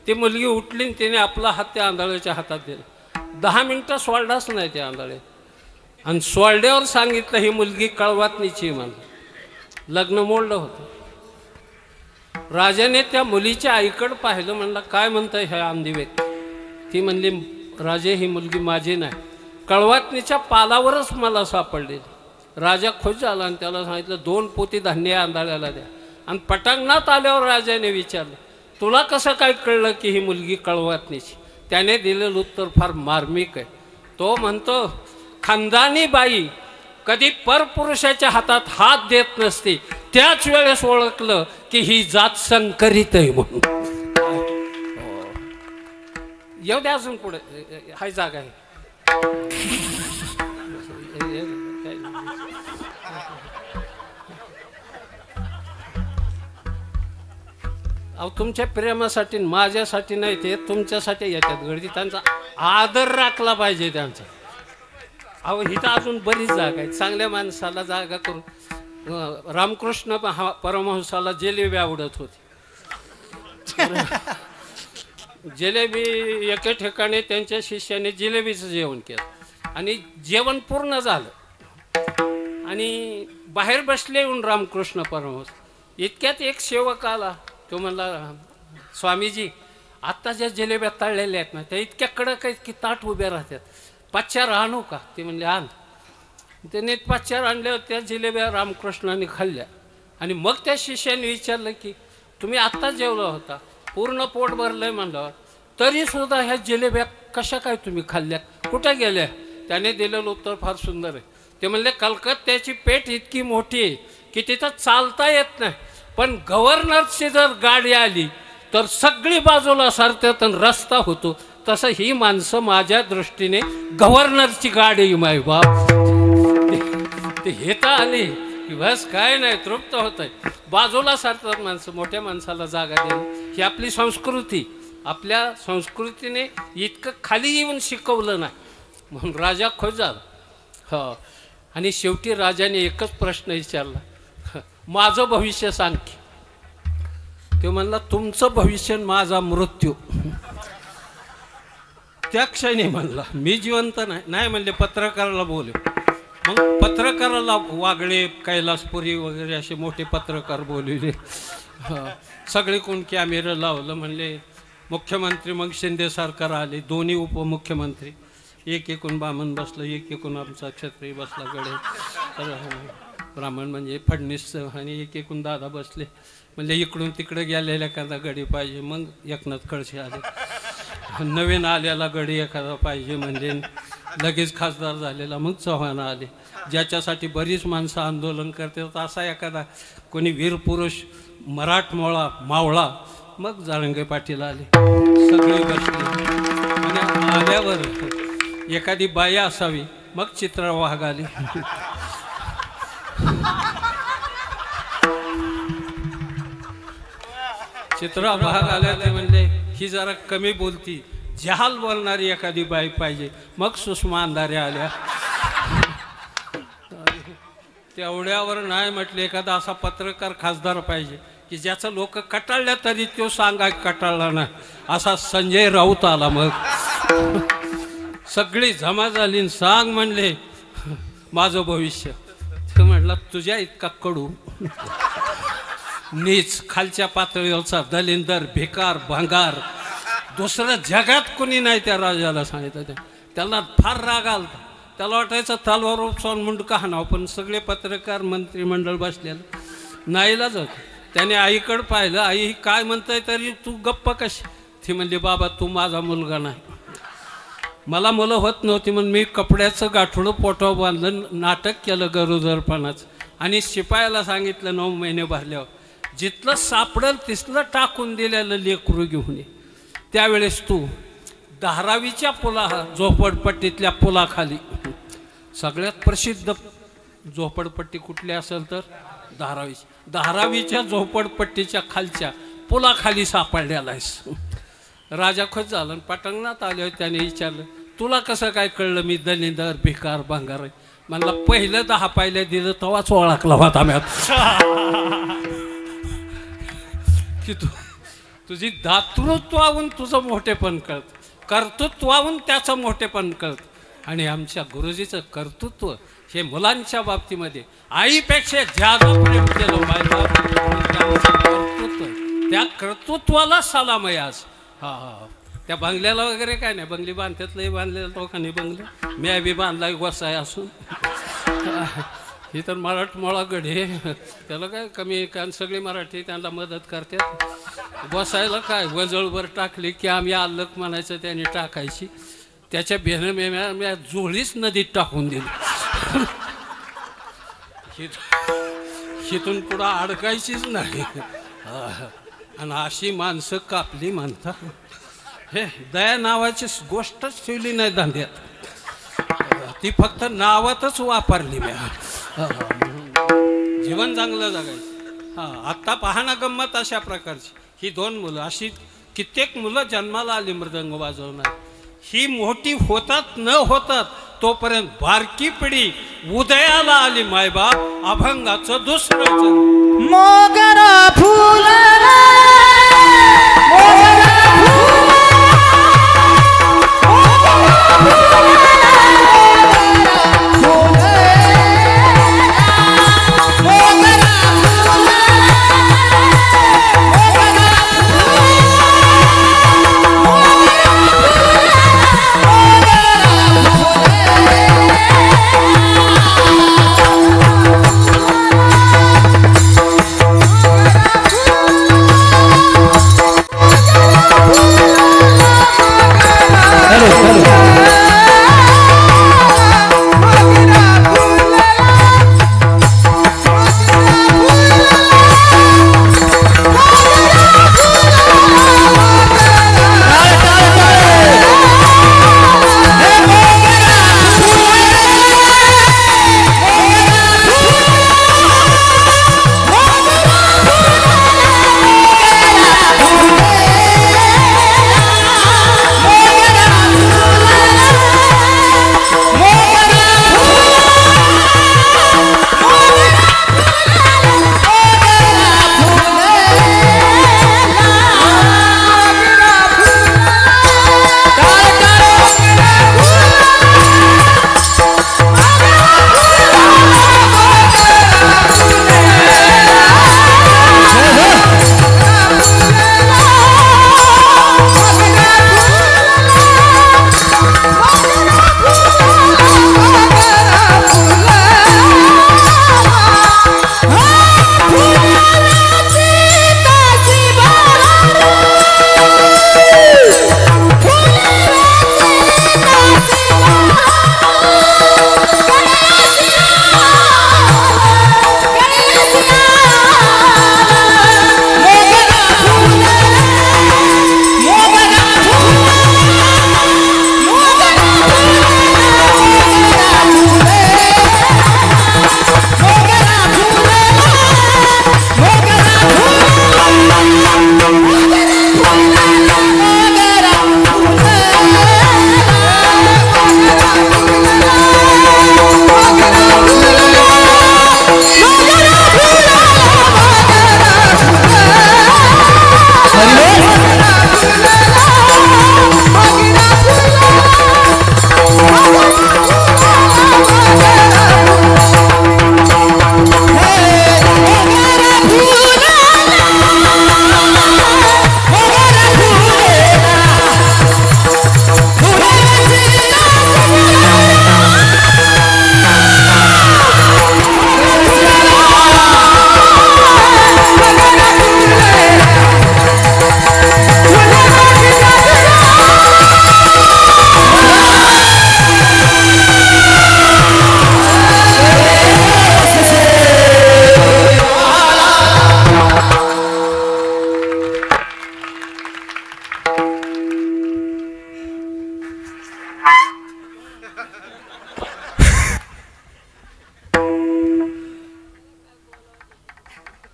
ती मुलगी उठली आणि तिने आपला हात त्या आंधळ्याच्या हातात दिला. 10 मिनिटं सोडलाच नाही त्या आंधळे. आणि सोडल्यावर सांगितलं ही मुलगी कळवातनीची म्हणलं. लग्न मोडलं होतं. राजाने त्या मुलीच्या आईकडं पाहिलं. म्हणलं काय म्हणताय ह्या अंधी व्यक्ती. ती म्हणली राजे ही मुलगी माझी नाही, कळवातनीच्या पालावरच मला सापडलेली. राजा खुश झाला आणि त्याला सांगितलं 2 पोती धान्य आंधळ्याला द्या. आणि पटांगणात आल्यावर राजाने विचारलं तुला कसं काय कळलं की ही मुलगी कळवातनीची. त्याने दिलेलं उत्तर फार मार्मिक आहे. तो म्हणतो खानदानी बाई कधी परपुरुषाच्या हातात हात देत नसते, त्याच वेळेस ओळखलं की ही जात संकरित आहे म्हणून. येऊ द्या अजून पुढे, हाय जागा आहे. अहो तुमच्या प्रेमासाठी माझ्यासाठी नाही, ते तुमच्यासाठी येतात गर्दी, त्यांचा आदर राखला पाहिजे त्यांचा. अहो इथं अजून बरीच जागा आहे, चांगल्या माणसाला जागा करून. रामकृष्ण परमहंसाला जिलेबी आवडत होती. जिलेबी एके ठिकाणी त्यांच्या शिष्याने जिलेबीचं जेवण केलं आणि जेवण पूर्ण झालं आणि बाहेर बसले येऊन रामकृष्ण परमहंस. इतक्यात एक सेवक आला. तो म्हणला, स्वामीजी आत्ता ज्या जिलेब्या तळलेल्या आहेत ना त्या इतक्या कडक आहेत की ताट उभ्या राहतात, 5-4 आणू का? ते म्हणले आण. त्याने 5-4 आणल्या, त्या जिलेब्या रामकृष्णाने खाल्ल्या आणि मग त्या शिष्याने विचारलं की तुम्ही आत्ता जेवला होता, पूर्ण पोट भरलंय म्हणलं, तरीसुद्धा ह्या जिलेब्या कशा काय तुम्ही खाल्ल्या, कुठे गेल्या? त्याने दिलेलं उत्तर फार सुंदर आहे. ते म्हणले कलकत्त्याची पेठ इतकी मोठी आहे की तिथं चालता येत नाही, पण गव्हर्नरची जर गाडी आली तर सगळी बाजूला सरतात आणि रस्ता होतो. तसं ही माणसं माझ्या दृष्टीने गव्हर्नरची गाडी माय बाप. ते हे तर आली की बस काय नाही, तृप्त होत आहे. बाजूला सरतात माणसं, मोठ्या माणसाला जागा देणं ही आपली संस्कृती. आपल्या संस्कृतीने इतकं खाली येऊन शिकवलं नाही म्हणून राजा खुश झाला. हो, आणि शेवटी राजाने एकच प्रश्न विचारला, माझं भविष्य सांग की. ते म्हणला तुमचं भविष्य माझा मृत्यू. त्या क्षणी म्हणला मी जिवंत नाही म्हणले पत्रकाराला बोलव. मग पत्रकाराला वागळे, कैलासपुरी वगैरे असे मोठे पत्रकार बोलवले. सगळे कोण कॅमेरा लावलं. म्हणले मुख्यमंत्री, मग शिंदे सरकार आले, दोन्ही उपमुख्यमंत्री, एक एकूण बामण बसलं, एक एकूण आमचा क्षत्रिय बसला गडे, तर ब्राह्मण म्हणजे फडणीस, आणि एक एकूण दादा बसले. म्हणजे इकडून तिकडे गेलेला एखादा गडी पाहिजे. मग एकनाथ खडसे आले. नवीन आलेला गडी एखादा पाहिजे म्हणजे लगेच खासदार झालेला. मग चव्हाण आले, ज्याच्यासाठी बरीच माणसं आंदोलन करतात असा एखादा कोणी वीर पुरुष मराठमोळा मावळा. मग जारंगे पाटील आले, सगळे बसले. आणि आल्यावर एखादी बाई असावी, मग चित्रा वाघ आली. चित्रा वाघ आल्या. ते म्हणले ही जरा कमी बोलती, जहाल बोलणारी एखादी बाई पाहिजे. मग सुषमा अंधारे आल्या. तेवढ्यावर नाही म्हटले एखादा असा पत्रकार खासदार पाहिजे की ज्याचं लोक कटाळल्या तरी तो सांगा कटाळला नाही, असा संजय राऊत आला. मग सगळी जमा झाली. सांग म्हणले माझं भविष्य. ते म्हटलं तुझ्या इतका कडू, नीच, खालच्या पातळीवरचा दलिंदर, भिकार, भंगार दुसरं जगात कोणी नाही. त्या राजाला सांगितलं. त्याला फार राग आला. त्याला वाटायचं तलवार उपसून मुंडका हाणावं, पण सगळे पत्रकार मंत्रिमंडळ बसलेलं नाईलाज होतं. त्याने आईकडं पाहिलं. आई काय म्हणताय तरी तू गप्प कशी? ती म्हणली बाबा तू माझा मुलगा नाही, मला मुलं होत नव्हती म्हणून मी कपड्याचं गाठोडं पोटावर बांधलं, नाटक केलं गरोदरपणाचं आणि शिपायाला सांगितलं 9 महिने भरल्यावर जिथलं सापडल तिथलं टाकून दिलेलं लेकरू घेऊन ये. त्यावेळेस तू धारावीच्या पुला, झोपडपट्टीतल्या पुलाखाली, सगळ्यात प्रसिद्ध झोपडपट्टी कुठली असेल तर धारावीची, धारावीच्या झोपडपट्टीच्या खालच्या पुलाखाली सापडलेला आहेस. राजा खुश झाला. पटांगणात आले. त्याने विचारलं तुला कसं काय कळलं मी दलिंदर, भिकार, भांगार आहे? म्हणला पहिलं 10 पायल्या दिलं तेव्हाच ओळखला होता मी की तुझी दातृत्वाहून तुझं मोठेपण कळत, कर्तृत्वाहून त्याचं मोठेपण कळत. आणि आमच्या गुरुजीचं कर्तृत्व हे मुलांच्या बाबतीमध्ये आईपेक्षा ज्यादा प्रेम केलं कर्तृत्व, त्या कर्तृत्वाला सलाम आहे आज. हा हा, त्या बंगल्याला वगैरे काय नाही, बंगली बांधत्यातलंही बांधलेलं लोकांनी बंगले, मी बी बांधला गोसाय असून. ही तर मराठमोळा गडे, त्याला काय कमी, कारण सगळे मराठी त्यांना मदत करतात. बसायला काय वजळवर टाकली की आम्ही आल्लक म्हणायचं, त्याने टाकायची. त्याच्या बेहन मी जोळीच नदीत टाकून दिली. हिथून पुढं अडकायचीच नाही. आणि अशी माणसं कापली म्हणता. हे दया नावाची गोष्टच ठेवली नाही धंद्यात, ती फक्त नावातच वापरली. जीवन चांगलं जगायचं. आत्ता पहा ना गंमत अशा प्रकारची. ही 2 मुलं, अशी कित्येक मुलं जन्माला आली मृदंग वाजवणार. ही मोठी होतात न होतात तोपर्यंत बारकी पिढी उदयाला आली. मायबाप अभंगाचं दुसरं मोगरा फुलला, मोगरा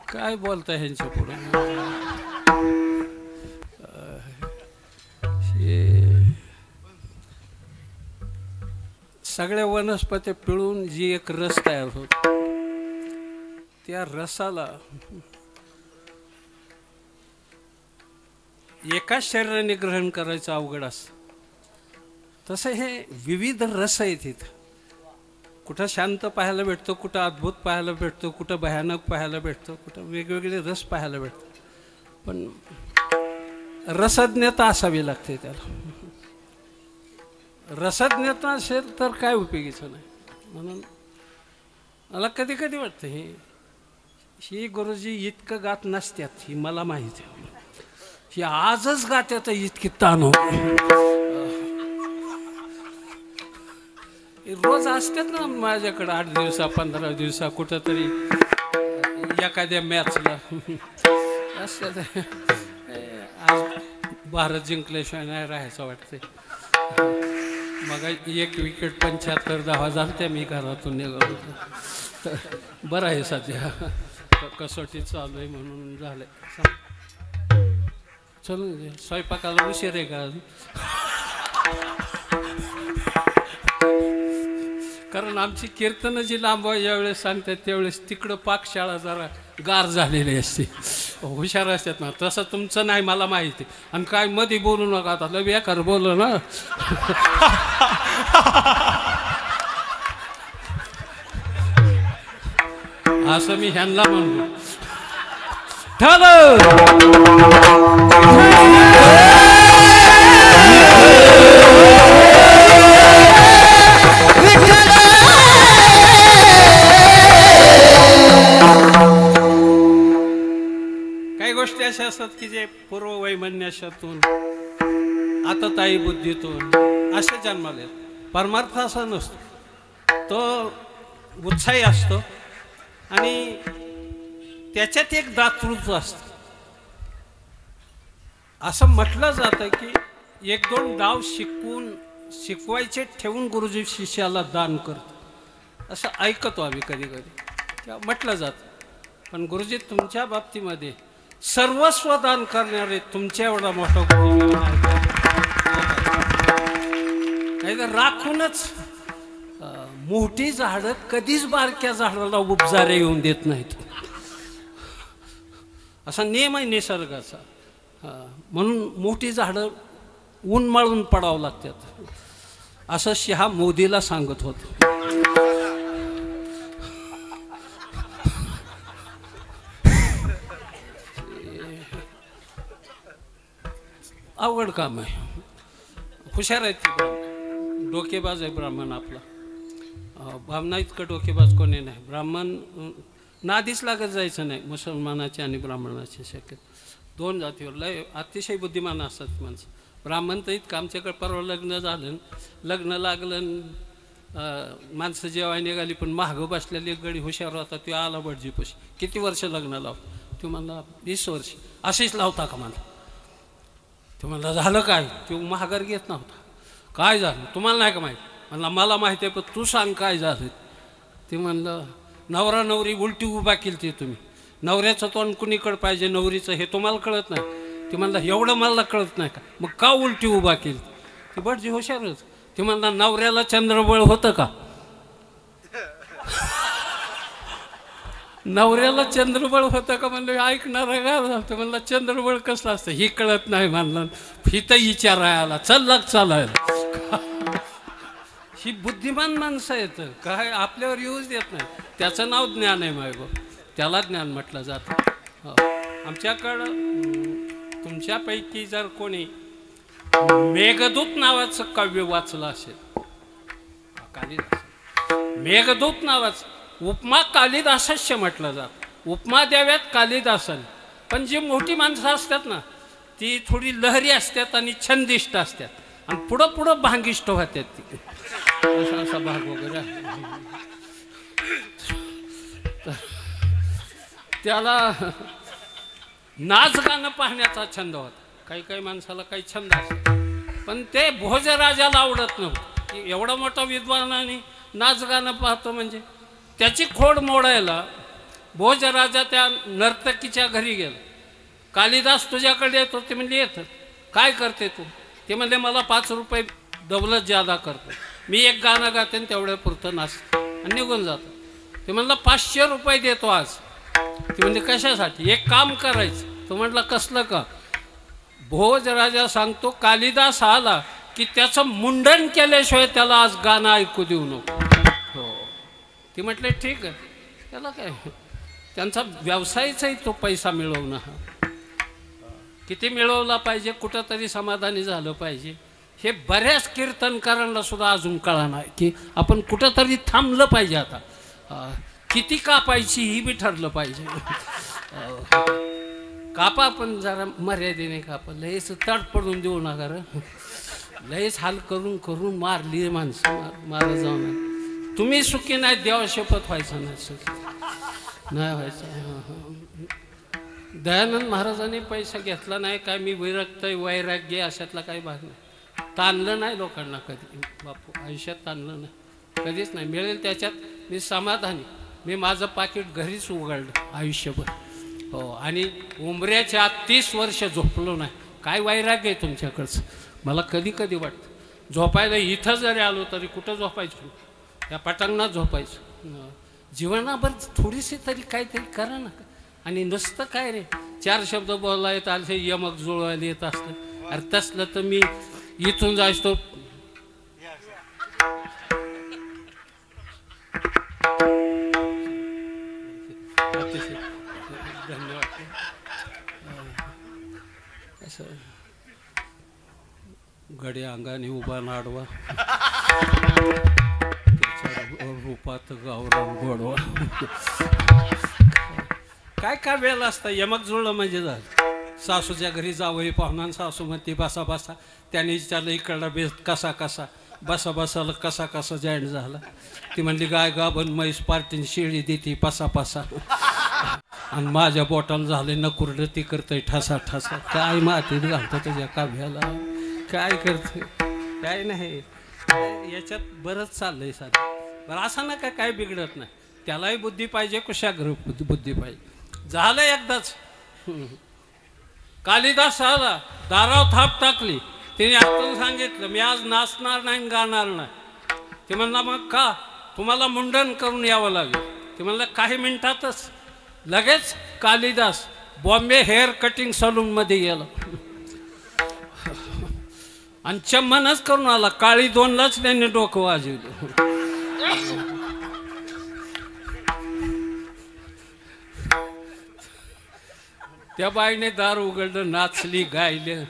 काय बोलता ह्यांच्या पुढे. सगळ्या वनस्पती पिळून जी एक रस तयार होत, त्या रसाला एकाच शरीराने ग्रहण करायचं अवघड असतं. तसं हे विविध रस आहेत इथं. कुठं शांत पाहायला भेटतो, कुठं अद्भुत पाहायला भेटतो, कुठं भयानक पाहायला भेटतो, कुठं वेगवेगळे रस पाहायला भेटतो. पण रसज्ञता असावी लागते त्याला. रसज्ञता असेल तर काय उपयोगीचं नाही. म्हणून मला कधी कधी वाटतं ही गुरुजी इतकं गात नसत्यात, ही मला माहीत आहे. ही आजच गात्यात इतकी ताण. रोज असतात ना माझ्याकडं 8 दिवसा 15 दिवसा कुठंतरी एखाद्या मॅचला असतात. आज भारत जिंकल्याशिवाय नाही राहायचं वाटतंय. मग 1 विकेट 75 धावा झाल्या मी घरातून निघालो होतो. तर बरं आहे सध्या कसोटी चालू आहे म्हणून झालंय. चल स्वयंपाकाला उशीर आहे का? कारण आमची कीर्तनं जी लांब ज्यावेळेस सांगतात त्यावेळेस तिकडं पाकशाळा जरा गार झालेली असते, हुशार असतात ना. तसं तुमचं नाही मला माहिती. आणि काय मध्ये बोलू नका आता, लय बेकार बोललो ना. असं मी ह्यांना म्हणलो. ठरलं काही गोष्टी अशा असतात की जे पूर्ववैमनस्यातून आततायी बुद्धीतून असे जन्माले. परमार्थ असा नसतो, तो उत्साही असतो आणि त्याच्यात एक दातृत्व असतं. असं म्हटलं जातं की 1-2 डाव शिकवायचे ठेवून गुरुजी शिष्याला दान करतो, असं ऐकतो आम्ही कधी कधी किंवा म्हटलं जातं. पण गुरुजी तुमच्या बाबतीमध्ये सर्वस्व दान करणारे तुमच्या एवढा मोठा गुरु नाही तर राखूनच. मोठी झाडं कधीच बारक्या झाडाला उपजारे येऊन देत नाहीत, असा नियम आहे निसर्गाचा. म्हणून मोठी झाडं उन्मळून पडावं लागतात, असं शहा मोदीला सांगत होतं. अवघड काम आहे. हुशार आहेत ते ब्राह्मण, डोकेबाज आहे ब्राह्मण आपला. ब्राह्मणा इतकं डोकेबाज कोणी नाही. ब्राह्मण नादीच लागत जायचं नाही मुसलमानाचे आणि ब्राह्मणाचे. शक्यत 2 जातीवर लय अतिशय बुद्धिमान असतात माणसं. ब्राह्मण तर इतकं आमच्याकडे परवा लग्न झालं, लग्न लागलं, माणसं जेव्हा निघाली पण महाग बसलेली एक गडी हुशार होता. तो आला बडजीपाशी, किती वर्ष लग्न लाव? तो म्हणला 20 वर्ष. असेच लावता का मला? तो म्हणला झालं काय? तो महागार घेत नव्हता. काय झालं तुम्हाला नाही का माहीत? म्हणला मला माहिती आहे, पण तू सांग काय झालं. ते म्हणलं नवरा नवरी उलटी उभा केली ती तुम्ही. नवऱ्याचं तोंड कुणीकडं पाहिजे नवरीचं हे तुम्हाला कळत नाही. ते म्हणला एवढं मला कळत नाही का? मग का उलटी उभा केली? ते बटजी हुशारच. ते म्हणला नवऱ्याला चंद्रबळ होतं का? नवऱ्याला चंद्रबळ होतं का म्हणलं ऐकणार का? ते म्हणला चंद्रबळ कसलं असतं ही कळत नाही. म्हणलं हिथं विचारायला चल लाग चालायला. ही बुद्धिमान माणसं आहेत, काय आपल्यावर यूज देत नाही. त्याचं नाव ज्ञान आहे मायगो, त्याला ज्ञान म्हटलं जातं. आमच्याकडं तुमच्यापैकी जर कोणी मेघदूत नावाचं काव्य वाचलं असेल, कालिदास मेघदूत नावाचं, उपमा कालिदासस्य म्हटलं जातं. उपमा द्याव्यात कालिदासन. पण जी मोठी माणसं असतात ना ती थोडी लहरी असतात आणि छंदिष्ट असतात आणि पुढं पुढं भांगिष्ट होतात. ती असा भाग वगैरे त्याला नाच गाणं पाहण्याचा छंद होता. काही काही माणसाला काही छंद असतो, पण ते भोजराजाला आवडत नव्हतं की एवढा मोठा विद्वान आणि नाच गाणं पाहतो म्हणजे. त्याची खोड मोडायला भोजराजा त्या नर्तकीच्या घरी गेला. कालिदास तुझ्याकडे येतो. ते म्हणजे येतं. काय करते तू? ते म्हणले मला 5 रुपये दौलत ज्यादा करतो, मी एक गाणं गाते तेवढ्या पुरतं नाचतो आणि निघून जातो. ते म्हणलं 500 रुपये देतो आज. ते म्हणजे कशासाठी? एक काम करायचं. तो म्हटलं कसलं का? भोजराजा सांगतो कालिदास आला की त्याचं मुंडन केल्याशिवाय त्याला आज गाणं ऐकू देऊ नको. हो. ते म्हटले ठीक आहे. त्याला काय, त्यांचा व्यवसायचाही तो पैसा मिळवणं. हा किती मिळवला पाहिजे, कुठंतरी समाधानी झालं पाहिजे, हे बऱ्याच कीर्तनकारांना सुद्धा अजून कळा नाही की आपण कुठंतरी थांबलं पाहिजे. आता किती कापायची ही बी ठरलं पाहिजे. कापा पण जरा मर्यादेने कापा, लयच तड पडून देऊ नका. लयच हाल करून करून मारली माणसं, मारा जाऊन. तुम्ही सुखी नाही, देवा शपथ व्हायचं नाही, सुखी नाही व्हायचं. दयानंद महाराजांनी पैसा घेतला नाही काय, मी विरक्त वैराग्य अशातला काही भाग नाही. ताणलं नाही लोकांना कधी बापू, आयुष्यात ताणलं नाही कधीच नाही. मिळेल त्याच्यात मी समाधानी. मी माझं पाकिट घरीच उघडलं आयुष्यभर. हो, आणि उमऱ्याच्या आत 30 वर्ष झोपलो नाही. काय वैराग्य आहे तुमच्याकडचं मला कधी कधी वाटतं. झोपायला इथं जरी आलो तरी कुठं झोपायचं, या पटांगणात झोपायचं. जीवनाभर थोडीशी तरी काहीतरी करा ना. आणि नुसतं काय रे 4 शब्द बोलला येत आले, यमक जुळवायला येत असलं. अरे तसलं तर मी इथून जायचो. धन्यवाद. असं गडे अंगाने उभा नाडवा, त्याच्या रूपात गावरान गोडवा. काय काय वेळ असतं. यमक जुळलं म्हणजे झालं. सासूच्या घरी जावई पाहुणा, सासू म्हणते बसा बसा. त्याने विचारलं इकडला बेस कसा कसा, बसा बसाला कसा कसा जॉईंट झाला. ती म्हणली गाय गाभण म्हैस पार्टीने शिळी देते पसा पसा, आणि माझ्या बोटाला झाले नकुरडं ती करतंय ठसा ठसा. काय मातीत घालतं तुझ्या काव्याला, काय करते काय नाही. याच्यात बरंच चाललंय साधं. बरं असं ना काय बिघडत नाही. त्यालाही बुद्धी पाहिजे, कुशाग्र बुद्धी पाहिजे. झालं एकदाच. कालिदास आला, दारावर थाप टाकली. तिने आतून सांगितलं मी आज नाचणार नाही गाणार नाही. ते म्हणला मग का, तुम्हाला मुंडन करून यावं लागेल. ते म्हणलं काही मिनिटातच. लगेच कालिदास बॉम्बे हेअर कटिंग सलूनमध्ये गेला आणि चम्मनच करून आला. काळी 2लाच त्यांनी डोकं वाजवलं. त्या बाईने दार उघडलं, नाचली गायलं.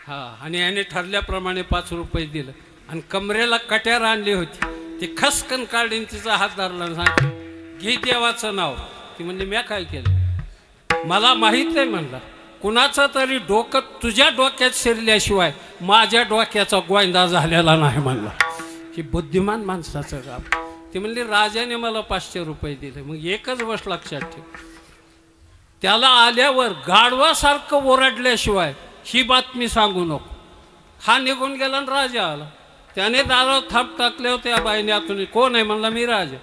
हा, आणि याने ठरल्याप्रमाणे 5 रुपये दिलं आणि कमरेला कट्यार आणली होती. ती खसकन काढीन तिचा हात धरला आणि सांगितलं घे देवाचं नाव. ती म्हणली मी काय केलं, मला माहीत नाही. म्हणला कुणाचं तरी डोकं तुझ्या डोक्यात शिरल्याशिवाय माझ्या डोक्याचा गोंदा झालेला नाही. म्हणला ही बुद्धिमान माणसाचं काम. ती म्हणली राजाने मला 500 रुपये दिले. मग एकच गोष्ट लक्षात ठेव, त्याला आल्यावर गाढवासारखं ओरडल्याशिवाय ही बातमी सांगू नको. हा निघून गेला आणि राजा आला. त्याने दारावर थाप टाकले होते. या बाईने आतून कोण आहे. म्हणला मी राजा.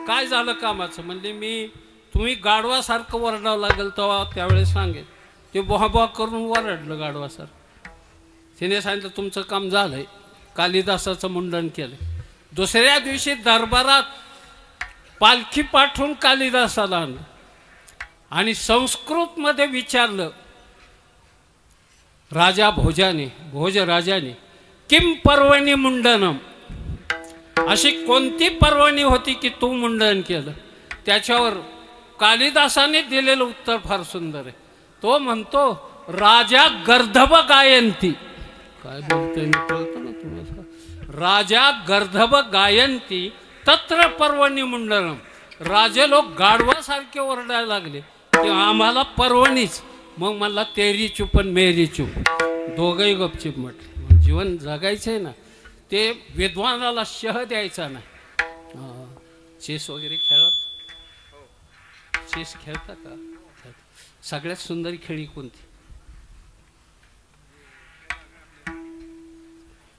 काय झालं कामाचं. म्हणले मी तुम्ही गाढवासारखं ओरडावं लागेल तेव्हा त्यावेळेस सांगेल. ते बोहा करून ओरडलं गाढवासारखं. तिने सांगितलं तुमचं काम झालंय. कालिदासाचं मुंडन केलं. दुसऱ्या दिवशी दरबारात पालखी पाठवून कालिदासाला आणलं आणि संस्कृतमध्ये विचारलं राजा भोजराजाने किम पर्वणी मुंडनम, अशी कोणती पर्वणी होती की तू मुंडन केलं. त्याच्यावर कालिदासाने दिलेलं उत्तर फार सुंदर आहे. तो म्हणतो राजा गर्धब गायंती. काय बोलतोय मी कळतं ना तुम्हाला. राजा गर्धब गायंती तत्र पर्वणी मुंडनम. राजे लोक गाढवासारखे ओरडायला लागले की आम्हाला पर्वणीच. मग मला तेरी चूप आणि मेरी चूप, दोघंही गपचिप म्हटलं. जीवन जगायचंय ना, ते विद्वानाला शह द्यायचा नाही. चेस वगैरे खेळा, चेस खेळता का. सगळ्यात सुंदर खेळी कोणती,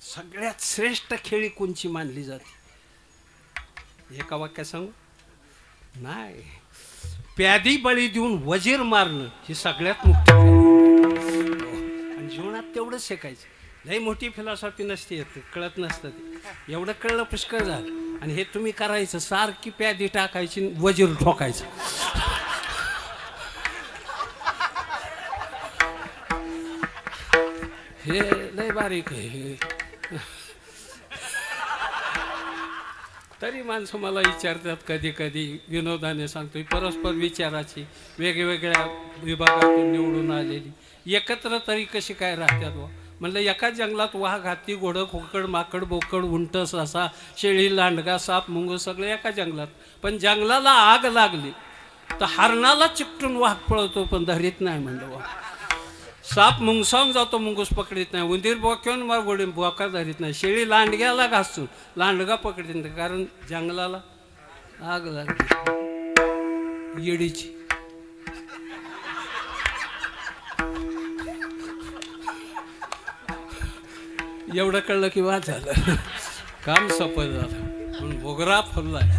सगळ्यात श्रेष्ठ खेळी कोणची मानली जाते. एका वाक्यात सांगू नाही, प्यादी बळी देऊन वजीर मारणं ही सगळ्यात मोठी. आणि जीवनात तेवढंच शिकायचं. लई मोठी फिलॉसॉफी नसते, येत कळत नसतं. ते एवढं कळलं पुष्कळ झालं. आणि हे तुम्ही करायचं, सारखी प्यादी टाकायची वजीर ठोकायचं. हे लय बारीक आहे. तरी माणसं मला विचारतात कधी कधी, विनोदाने सांगतो परस्पर विचाराची, वेगवेगळ्या विभागातून निवडून आलेली एकत्र तरी कशी काय राहतात व. म्हणलं एका जंगलात वाघ, हाती, घोडं, खोकड, माकड, बोकड, उंट, ससा, शेळी, लांडगा, साप, मुंग सगळे एका जंगलात. पण जंगलाला आग लागली तर हरणाला चिकटून वाघ पळतो पण धरीत नाही. म्हणलं वा साप मुंगसावून जातो, मुंगूस पकडीत नाही. उंदीर बोक्यावून मग गोडी बोका धरीत नाही. शेळी लांडग्याला घासून लांडगा पकडीत नाही, कारण जंगलाला आग लागली येडीची. एवढं कळलं की वाद झालं, काम सफल झालं. म्हणून मोगरा फुललाय.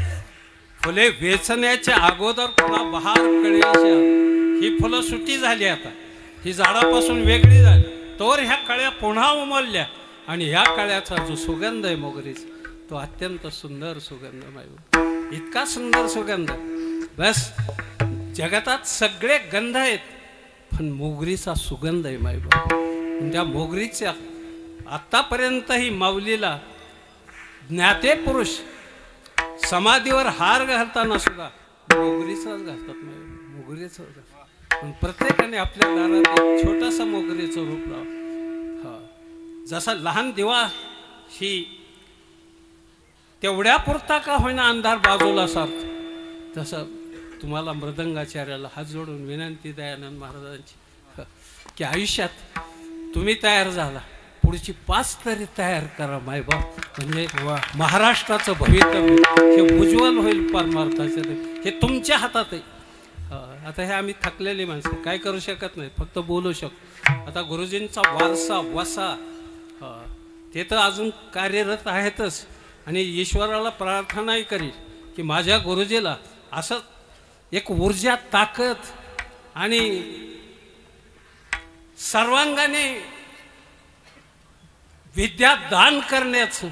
फुले वेचण्याच्या अगोदर पुन्हा बहार कळेशी ही फुलं सुटी झाली. आता ही झाडापासून वेगळी झाली, तोवर ह्या कळ्या पुन्हा उमलल्या. आणि ह्या कळ्याचा जो सुगंध आहे मोगरीचा, तो अत्यंत सुंदर सुगंध मायबाप. इतका सुंदर सुगंध. बस जगतात सगळे गंध आहेत, पण मोगरीचा सुगंध आहे मायबाप. त्या मोगरीच्या आत्तापर्यंतही माऊलीला ज्ञाते पुरुष समाधीवर हार घालताना सुद्धा मोगरीचाच घालतात. मोगरीच पण प्रत्येकाने आपल्या दारात एक छोटासा मोगरीचं रूप लावा. हा, जसा लहान दिवा ही तेवढ्या पुरता का होईना अंधार बाजूला सारतो, तसं तुम्हाला मृदंगाचार्याला हात जोडून विनंती दयानंद महाराजांची की आयुष्यात तुम्ही तयार झाला, पुढची 5 तरी तयार करा मायबाप. म्हणजे महाराष्ट्राचं भवितव्य हे उज्ज्वल होईल परमार्थाचं. हे तुमच्या हातात आहे. आता हे आम्ही थकलेली माणसं काय करू शकत नाही, फक्त बोलू शकतो. आता गुरुजींचा वारसा वसा ते तर अजून कार्यरत आहेतच. आणि ईश्वराला प्रार्थनाही करील की माझ्या गुरुजीला असं एक ऊर्जा, ताकद आणि सर्वांगाने विद्या दान करण्याचं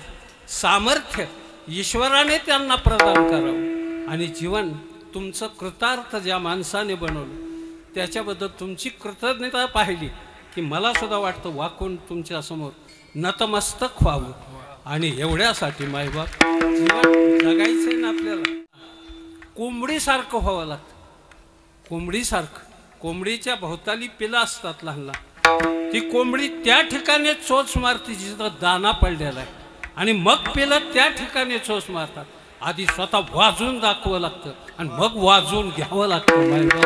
सामर्थ्य ईश्वराने त्यांना प्रदान करावं. आणि जीवन तुमचं कृतार्थ ज्या माणसाने बनवलं त्याच्याबद्दल तुमची कृतज्ञता पाहिली की मला सुद्धा वाटतं वाकून तुमच्या समोर नतमस्तक व्हावं. आणि एवढ्यासाठी मायबाप जीवन जगायचं ना आपल्याला. कोंबडीसारखं व्हावं लागतं. कोंबडीसारखं. कोंबडीच्या भोवताली पिलं असतात लहान लहान. ती कोंबडी त्या ठिकाणी चोच मारते जिथं दाना पडलेला आहे, आणि मग पिलं त्या ठिकाणी चोच मारतात. आधी स्वतः वाजून दाखवावं लागतं आणि मग वाजून घ्यावं लागतं मायबाप.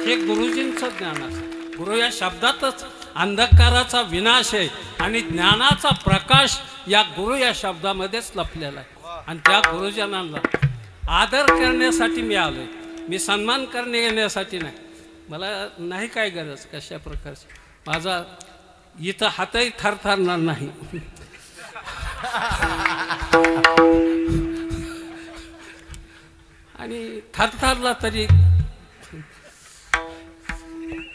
हे गुरुजींचं ज्ञान असतं. गुरु या शब्दातच अंधकाराचा विनाश आहे आणि ज्ञानाचा प्रकाश या गुरु या शब्दामध्येच लपलेला आहे. आणि त्या गुरुजनांना आदर करण्यासाठी मी आलोय. मी सन्मान करणे येण्यासाठी नाही. मला नाही काय गरज कशा प्रकारची. माझा इथं हातही थरथरणार नाही. आणि थरथरला तरी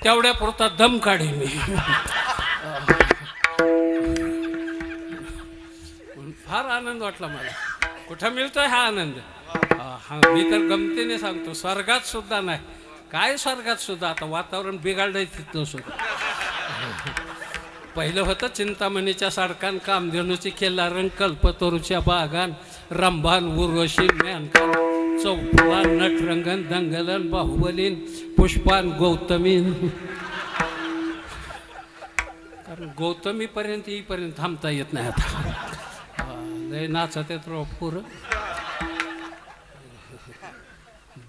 तेवढ्या पुरता दम काढेन मी. फार आनंद वाटला मला. कुठं मिळतोय हा आनंद? हा, मी तर गमतीने सांगतो, स्वर्गात सुद्धा नाही. काय स्वर्गात सुद्धा आता वातावरण बिघडलंय तिथलं सुद्धा. पहिलं होतं चिंतामणीच्या साडकान, कामधेनूची केलारंग, कल्पतरूच्या बागान, रंभान, उर्वशी, मेनकान, चौफुलान, नटरंगन, दंगलन, बाहुबलीन, पुष्पान, गौतमीन. कारण गौतमीपर्यंत येईपर्यंत थांबता येत नाही. आता लय नाचत येत राव पोरं.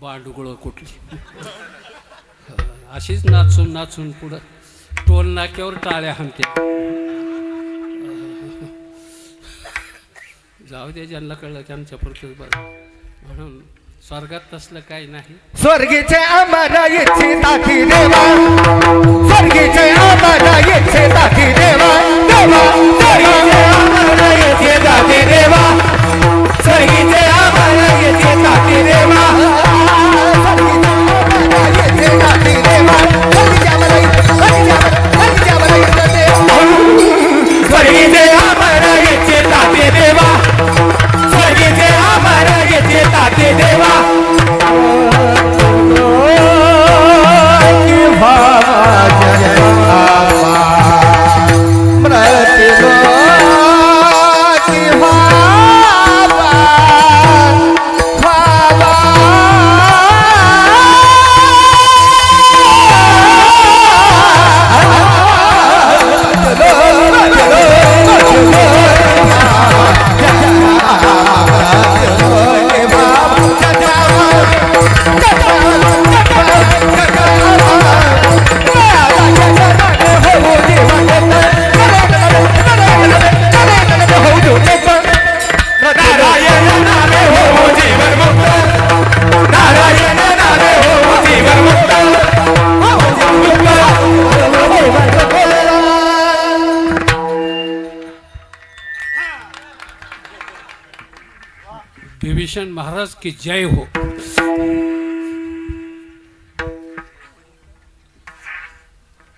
बांडुगुळं कुठली अशीच नाचून नाचून पुढं टोल नाक्यावर टाळ्या हाणते. जाऊ दे, ज्यांना कळलं की आमच्या पुरतच बरं. म्हणून स्वर्गात तसलं काही नाही. स्वर्गीचे आम्हाला येथे ताकी देवा, स्वर्गीचे आम्हाला येथे ताकी देवा, देवा स्वर्गीचे आम्हाला येथे ताकी देवा, स्वर्गीचे आम्हाला येथे ताकी देवा, स्वर्गीचे आम्हाला येथे ताकी देवा, स्वर्गीचे आम्हाला येथे स्वर्गीचे आम्हाला येथे ताकी देवा, स्वर्गीचे आम्हाला येथे ताकी देवा. बिभीषण महाराज की जय हो.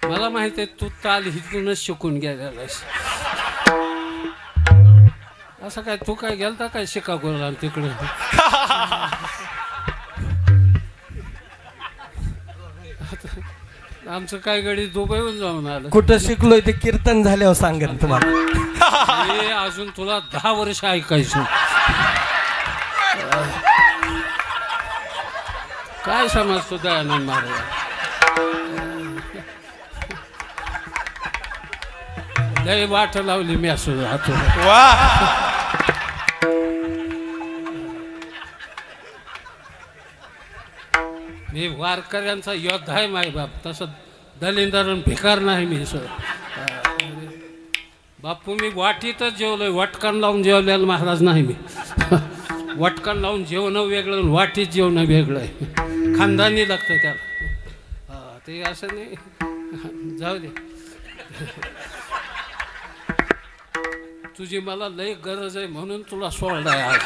मला माहित आहे तू ताल हिथूनच शिकून गेलेलास. असं काय तू काय गेलता काय शिकागोला तिकडे? आमचं काय गडी दुबईहून जाऊन आलं. कुठं शिकलोय ते कीर्तन झाल्यावर सांगेन तुम्हाला. हे अजून तुला 10 वर्ष ऐकायचं. काय समजतो दयानंद महाराज? लय वाट लावली मी असं हातो. मी वारकऱ्यांचा योद्धा आहे माय बाप. तसं दलिंदर भिकार नाही मी सर. बापू मी वाटीतच जेवलोय. वटकण लावून जेवलेला महाराज नाही मी. वटकण लावून जेवणं वेगळं, वाटीत जेवणं वेगळं आहे. खानदानी लागतं त्याला. ते असं नाही. जाऊ दे. तुझी मला लय गरज आहे म्हणून तुला सोडलाय आज.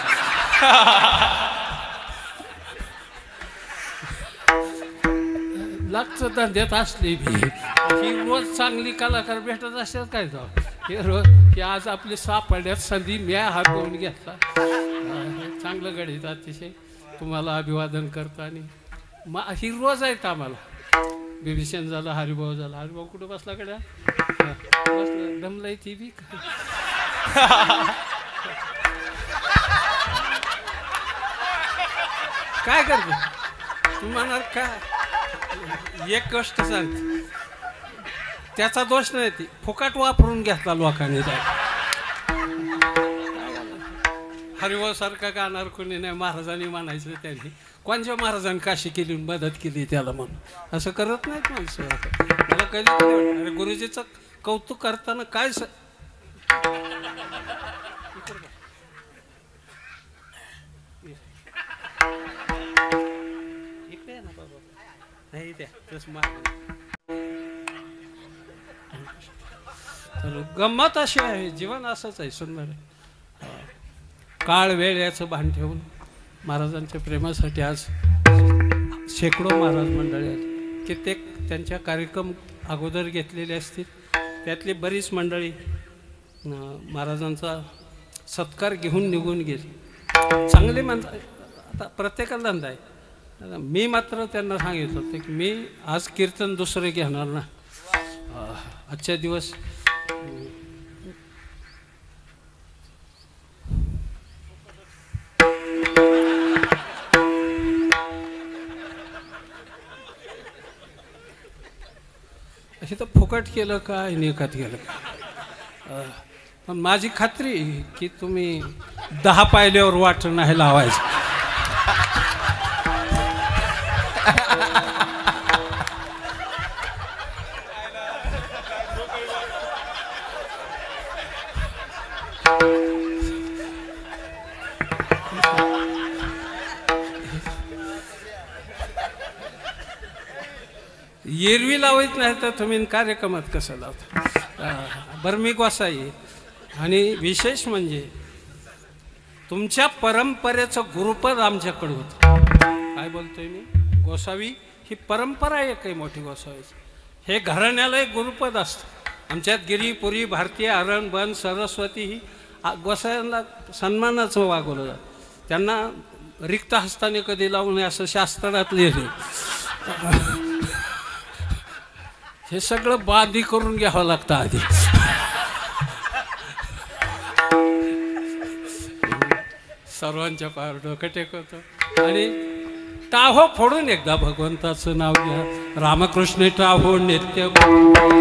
लागतं धंद्यात असली भी ही रोज चांगली कलाकार भेटत असतात काय जाऊ. हे रोज की आज आपली सापड्यात संधी मी हात धुवून घेतला. चांगलं गणित अतिशय. तुम्हाला अभिवादन करतो. आणि ही रोज आहेत आम्हाला. बिभीषण झालं, हरिभाऊ झाला. हरिभाऊ कुठं बसला कडे? बसला दमलाय ती बी. काय करतो तू? म्हणणार काय? एक गोष्ट सांग, त्याचा दोष नाही. ती फुकट वापरून घेतला लोकांनी. हरिभाऊ सारखा गाणार कोणी नाही. महाराजांनी म्हणायचं त्यांनी. कोणत्या महाराजांनी काशी केली, मदत केली त्याला म्हणून असं करत नाहीत माणसं. मला कधी अरे गुरुजीचं कौतुक करताना काय इकडे ना बाबा नाही द्या तस तर गंमत अशी आहे. जीवन असंच आहे, सुंदर आहे. काळ वेळ याचं भान ठेवून महाराजांच्या प्रेमासाठी आज शेकडो महाराज मंडळी आहेत. कित्येक त्यांच्या कार्यक्रम अगोदर घेतलेले असतील. त्यातली बरीच मंडळी महाराजांचा सत्कार घेऊन निघून गेली. चांगले म्हणतात. आता प्रत्येकाला धंदा आहे. मी मात्र त्यांना सांगितलं होतं की मी आज कीर्तन दुसरं घेणार ना. आजच्या दिवस हे तर फुकट केलं काय निकत गेलं का. पण माझी खात्री की तुम्ही 10 पायल्यावर वाट नाही लावायचं. एरवी लावायच नाही तर तुम्ही कार्यक्रमात कसं लावता. बरं मी गोसाई आणि विशेष म्हणजे तुमच्या परंपरेचं गुरुपद आमच्याकडे होतं. काय बोलतोय मी? गोसावी ही परंपरा आहे काही मोठी गोसावीची. हे घराण्याला एक गुरुपद असतं. आमच्यात गिरी पुरी भारतीय अरण बन सरस्वती ही गोसाव्यांना सन्मानाचं वागवलं जातं. त्यांना रिक्त हस्ताने कधी लावू नये असं शास्त्रात लिहिलं. हे सगळं बांधी करून घ्यावं लागतं आधी. सर्वांच्या पायावर डोकं टेकवतो आणि टाहो फोडून एकदा भगवंताचं नाव घ्या. रामकृष्ण टाहो नित्य,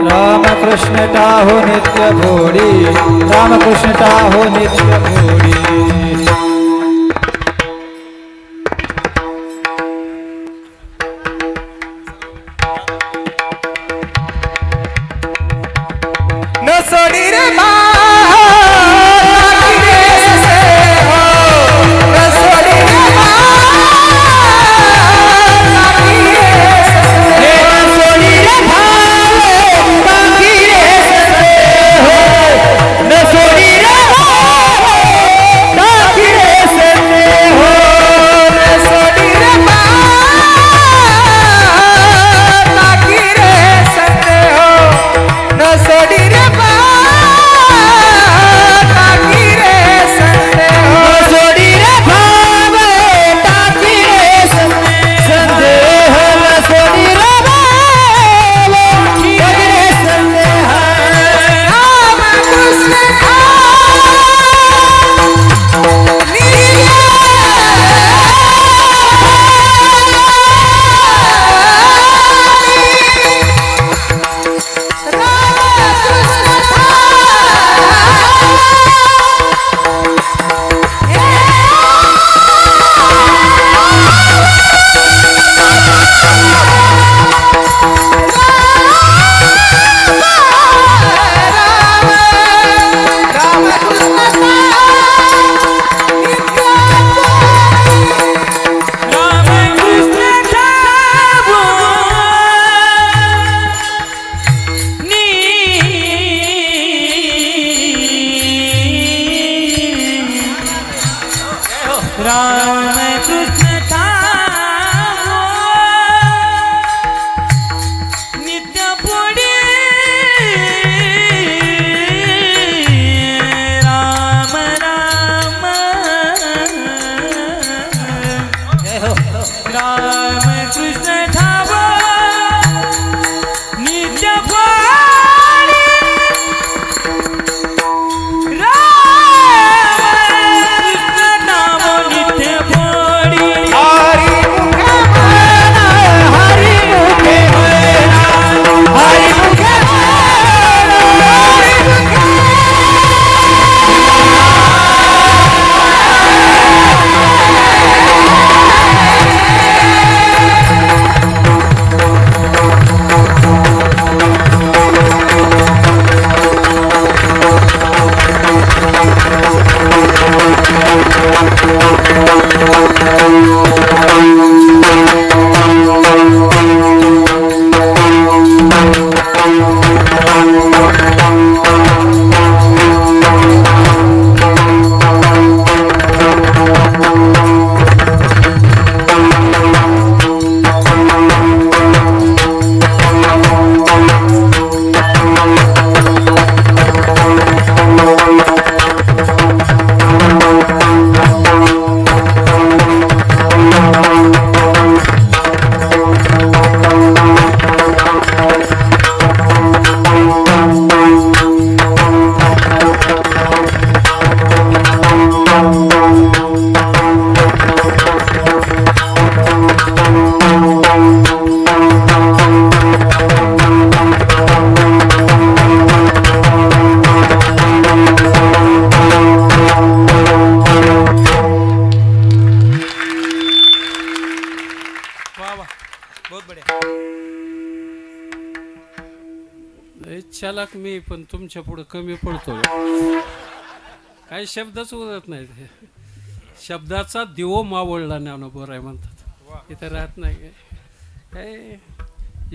रामकृष्ण टाहो नित्य भोडी, रामकृष्ण टाहो नित्य भोडी. न सोडी रे राम कृष्ण धावा नित्य पाणी चालक मी पण तुमच्या पुढे कमी पडतो काही शब्दच उरत नाहीत शब्दाचा दिवो मावळला ज्ञानोबा राय म्हणतात इथे राहत नाही काय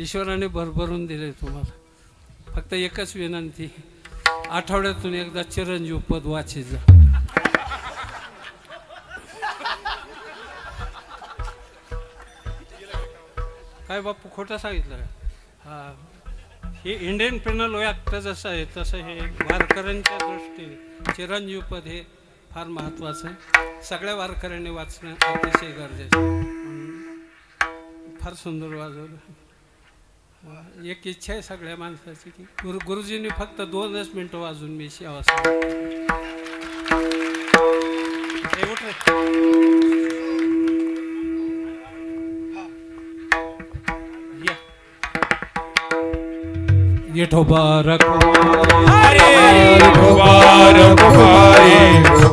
ईश्वराने भरभरून दिले तुम्हाला फक्त एकच विनंती आठवड्यातून एकदा चिरंजीव पद वाचे जा काय बापू खोटं सांगितलं हा हे इंडियन पेनल ॲक्ट जसं आहे तसं हे वारकऱ्यांच्या दृष्टीने चिरंजीव पद हे फार महत्त्वाचं आहे सगळ्या वारकऱ्यांनी वाचणं अतिशय गरजेचं फार सुंदर वाजवलं एक इच्छा आहे सगळ्या माणसाची की गुरुजींनी फक्त 2च मिनटं वाजून मी सेवा विठोबा रखवारे